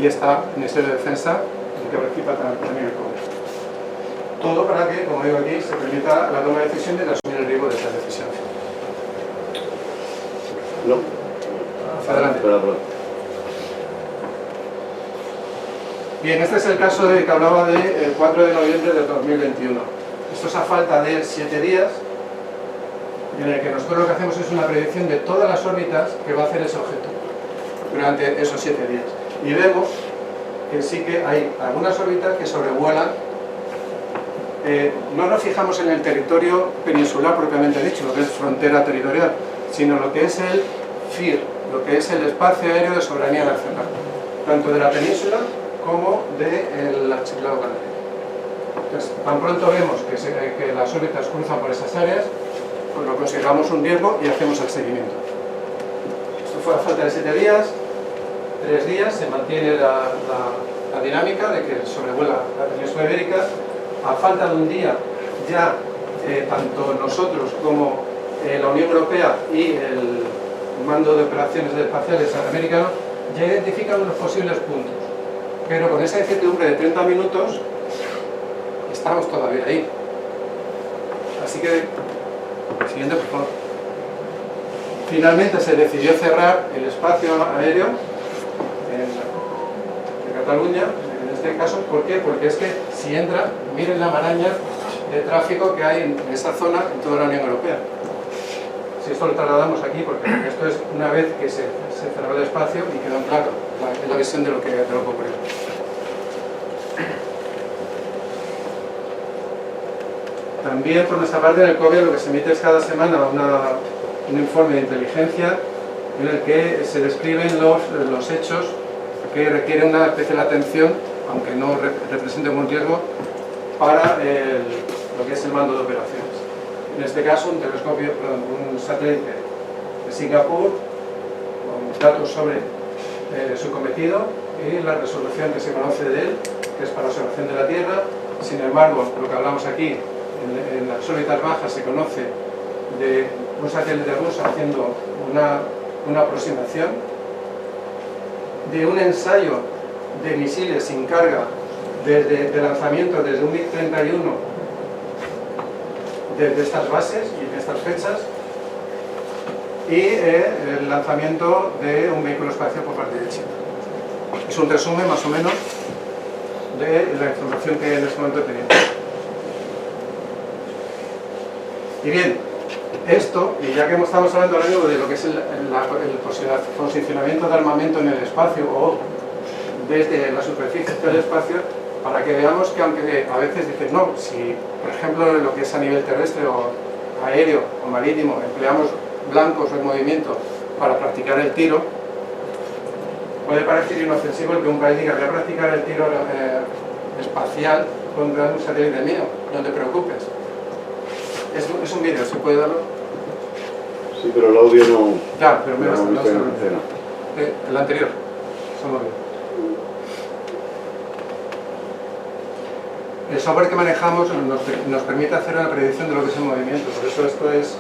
y está el Ministerio de Defensa, en que participa también el Congreso. Todo para que, como digo aquí, se permita la toma de decisiones y asumir el riesgo de esas decisiones. No. Adelante. Perdón. Bien, este es el caso que hablaba del 4 de noviembre de 2021. Esto es a falta de 7 días, en el que nosotros lo que hacemos es una predicción de todas las órbitas que va a hacer ese objeto durante esos 7 días. Y vemos que sí que hay algunas órbitas que sobrevuelan. No nos fijamos en el territorio peninsular propiamente dicho, lo que es frontera territorial, sino lo que es el FIR, lo que es el espacio aéreo de soberanía nacional, tanto de la península como del archipiélago canario. Entonces, tan pronto vemos que las órbitas cruzan por esas áreas, pues lo consideramos un riesgo y hacemos el seguimiento. Esto fue a falta de 7 días, 3 días, se mantiene la dinámica de que sobrevuela la península ibérica. A falta de un día, ya tanto nosotros como la Unión Europea y el Mando de Operaciones Espaciales americano ya identifican unos posibles puntos. Pero con esa incertidumbre de 30 minutos, estamos todavía ahí. Así que, siguiente por favor. Finalmente se decidió cerrar el espacio aéreo de Cataluña, en este caso. ¿Por qué? Porque es que si entra, miren la maraña de tráfico que hay en esa zona en toda la Unión Europea. Si esto lo trasladamos aquí, porque esto es una vez que se cerró el espacio y quedó en claro la visión de lo que ocurrió. También por nuestra parte en el COBE lo que se emite es cada semana un informe de inteligencia en el que se describen los hechos que requieren una especial atención, aunque no representen un riesgo, para lo que es el mando de operaciones. En este caso un satélite de Singapur con datos sobre su cometido y la resolución que se conoce de él, que es para observación de la Tierra. Sin embargo, lo que hablamos aquí, en las órbitas bajas se conoce de un satélite ruso haciendo una aproximación, de un ensayo de misiles sin carga de lanzamiento desde un MiG-31 desde estas bases y de estas fechas, y el lanzamiento de un vehículo espacial por parte de China. Es un resumen más o menos de la información que en este momento tenemos. Y bien, esto, y ya que estamos hablando ahora mismo de lo que es el posicionamiento de armamento en el espacio o desde la superficie del espacio, para que veamos que aunque a veces dices, no, si por ejemplo lo que es a nivel terrestre o aéreo o marítimo empleamos blancos o en movimiento para practicar el tiro, puede parecer inofensivo el que un país diga voy a practicar el tiro espacial contra un satélite mío, no te preocupes. Es un vídeo, ¿se puede darlo? Sí, pero el audio no... Claro, pero me no, basta, no, el anterior, solo bien. El software que manejamos nos permite hacer una predicción de lo que es el movimiento, por eso esto es,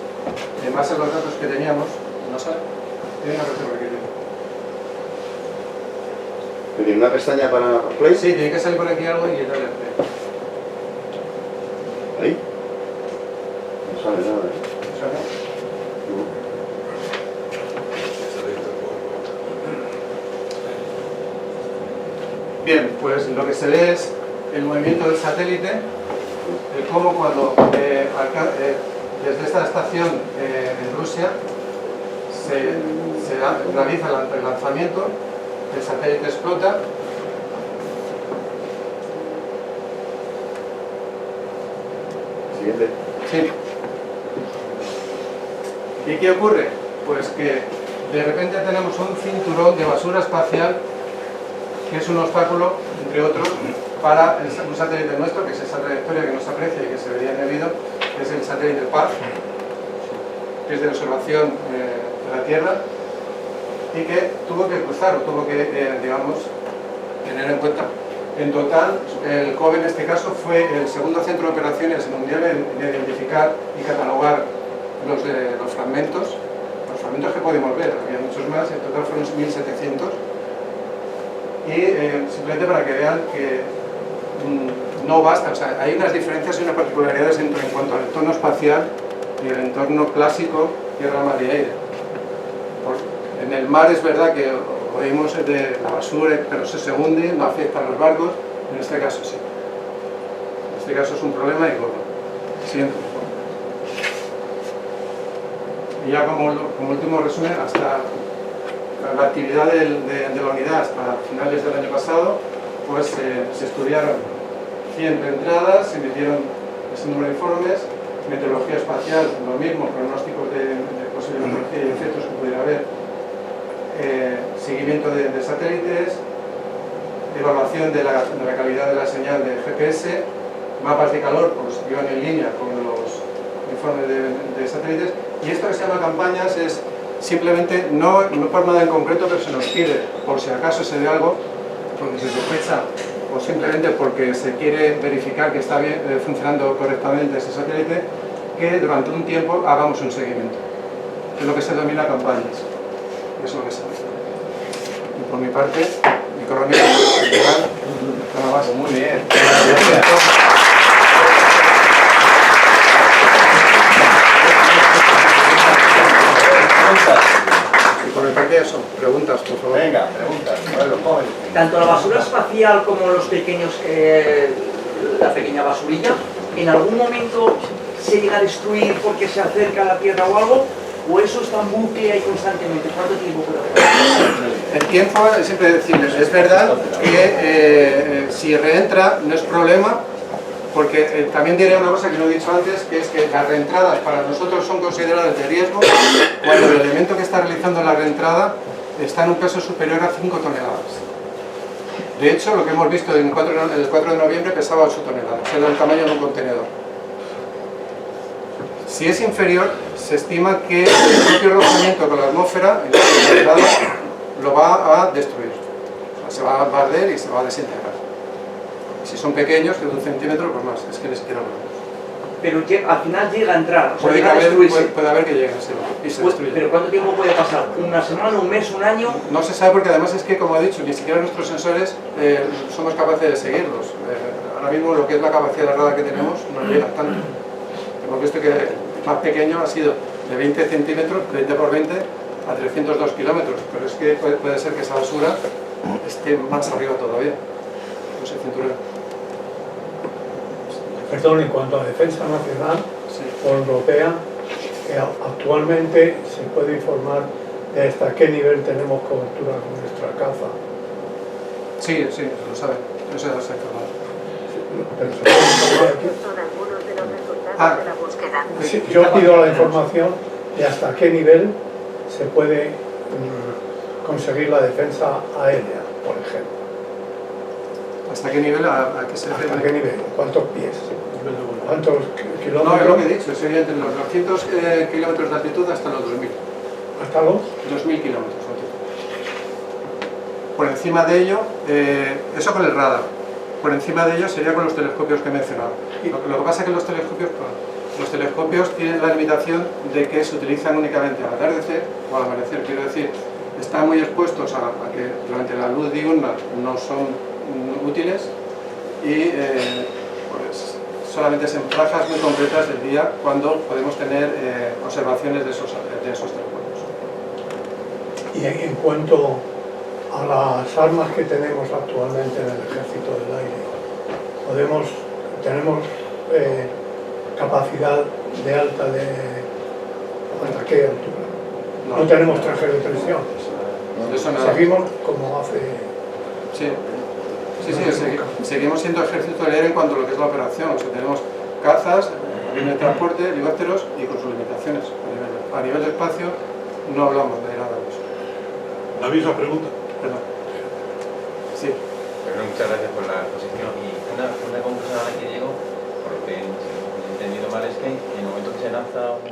en base a los datos que teníamos, ¿no sale? Tiene una reserva que ¿Tiene una pestaña para play? sí, tiene que salir por aquí algo y darle al play. ¿Ahí? No sale nada, ¿eh? ¿Sale? Bien, pues lo que se ve es el movimiento del satélite, cómo cuando desde esta estación en Rusia se realiza el lanzamiento, el satélite explota. Siguiente. Sí. ¿Y qué ocurre? Pues que de repente tenemos un cinturón de basura espacial que es un obstáculo, entre otros, para un satélite nuestro, que es esa trayectoria que nos aprecia y que se vería en el vídeo, que es el satélite PARC, que es de observación de la Tierra, y que tuvo que cruzar, o tuvo que, digamos, tener en cuenta. En total, el COBE en este caso fue el segundo centro de operaciones mundial en identificar y catalogar los fragmentos que podemos ver, había muchos más, en total fueron 1.700. Y simplemente para que vean que no basta, o sea, hay unas diferencias y unas particularidades en cuanto al entorno espacial y el entorno clásico tierra, mar y aire. En el mar es verdad que oímos de la basura, pero se hunde, no afecta a los barcos, en este caso sí. En este caso es un problema y gordo. Siempre. Y ya como último resumen, hasta la actividad de la unidad hasta finales del año pasado, pues se estudiaron 100 entradas, se emitieron ese número de informes, meteorología espacial, lo mismo, pronósticos de posible meteorología y efectos que pudiera haber, seguimiento de satélites, evaluación de la calidad de la señal de GPS, mapas de calor, pues iban en línea con los informes de satélites, y esto que se llama campañas es simplemente, no por nada en concreto, pero se nos pide, por si acaso se ve algo, porque se sospecha, o simplemente porque se quiere verificar que está bien, funcionando correctamente ese satélite, que durante un tiempo hagamos un seguimiento. Es lo que se denomina campañas. Es lo que se hace. Y por mi parte, mi cronista general, nada más. Muy bien. Y por mi parte eso, preguntas, por favor. Venga, preguntas. A ver, los jóvenes. Tanto la basura espacial como los pequeños, la pequeña basurilla, ¿en algún momento se llega a destruir porque se acerca a la Tierra o algo? ¿O eso está en bucle ahí constantemente? ¿Cuánto tiempo puede hacer? El tiempo, siempre decirles, es verdad que si reentra no es problema, Porque también diré una cosa que no he dicho antes, que es que las reentradas para nosotros son consideradas de riesgo cuando el elemento que está realizando la reentrada está en un peso superior a 5 toneladas. De hecho, lo que hemos visto el 4 de noviembre pesaba 8 toneladas, era el tamaño de un contenedor. Si es inferior, se estima que el propio rozamiento con la atmósfera en la entrada lo va a destruir. O sea, se va a arder y se va a desintegrar. Si son pequeños, de 1 centímetro, pues más, es que ni siquiera hablamos. Pero al final llega a entrar, o sea, Puede llega a destruirse. haber que llegue, sí, y se destruye. Pero ¿cuánto tiempo puede pasar? ¿Una semana, un mes, un año? No se sabe porque además es que, como he dicho, ni siquiera nuestros sensores somos capaces de seguirlos. Ahora mismo lo que es la capacidad de radar que tenemos no llega tanto. Hemos visto que el más pequeño ha sido de 20 centímetros, 20 por 20, a 302 kilómetros. Pero es que puede ser que esa basura esté más arriba todavía. No sé, cinturón. Perdón, en cuanto a defensa nacional Sí. o europea, actualmente se puede informar de hasta qué nivel tenemos cobertura con nuestra caza. Sí, sí, lo saben. Eso ya se ha informado. Pero se puede informar aquí. Son algunos de los resultados Ah. de la búsqueda. Sí, yo pido la información de hasta qué nivel se puede conseguir la defensa aérea, por ejemplo. ¿Hasta qué nivel? ¿A qué se ¿Hasta refiere? qué nivel? ¿Cuántos pies? ¿Cuántos No, es kilómetros? lo que he dicho, sería entre los 200 kilómetros de altitud hasta los 2000. ¿Hasta los? 2000 kilómetros de altitud. Por encima de ello, eso con el radar. Por encima de ello sería con los telescopios que he mencionado. Lo que pasa es que los telescopios tienen la limitación de que se utilizan únicamente al atardecer o al amanecer. Quiero decir, están muy expuestos a que durante la luz diurna no son útiles y pues solamente es en franjas muy concretas del día cuando podemos tener observaciones de esos telescopios. Y en cuanto a las armas que tenemos actualmente en el Ejército del Aire, tenemos capacidad de alta de ¿hasta qué altura? No tenemos traje de presión. Eso nada. Seguimos como hace... Sí, seguimos siendo ejército del aire en cuanto a lo que es la operación. O sea, tenemos cazas, aviones de transporte, helicópteros y con sus limitaciones. A nivel de espacio no hablamos de nada de eso. La misma pregunta. Perdón. Sí. Bueno, muchas gracias por la exposición. Y una conclusión a la que llego, por lo que si no he entendido mal, es que en el momento que se lanza un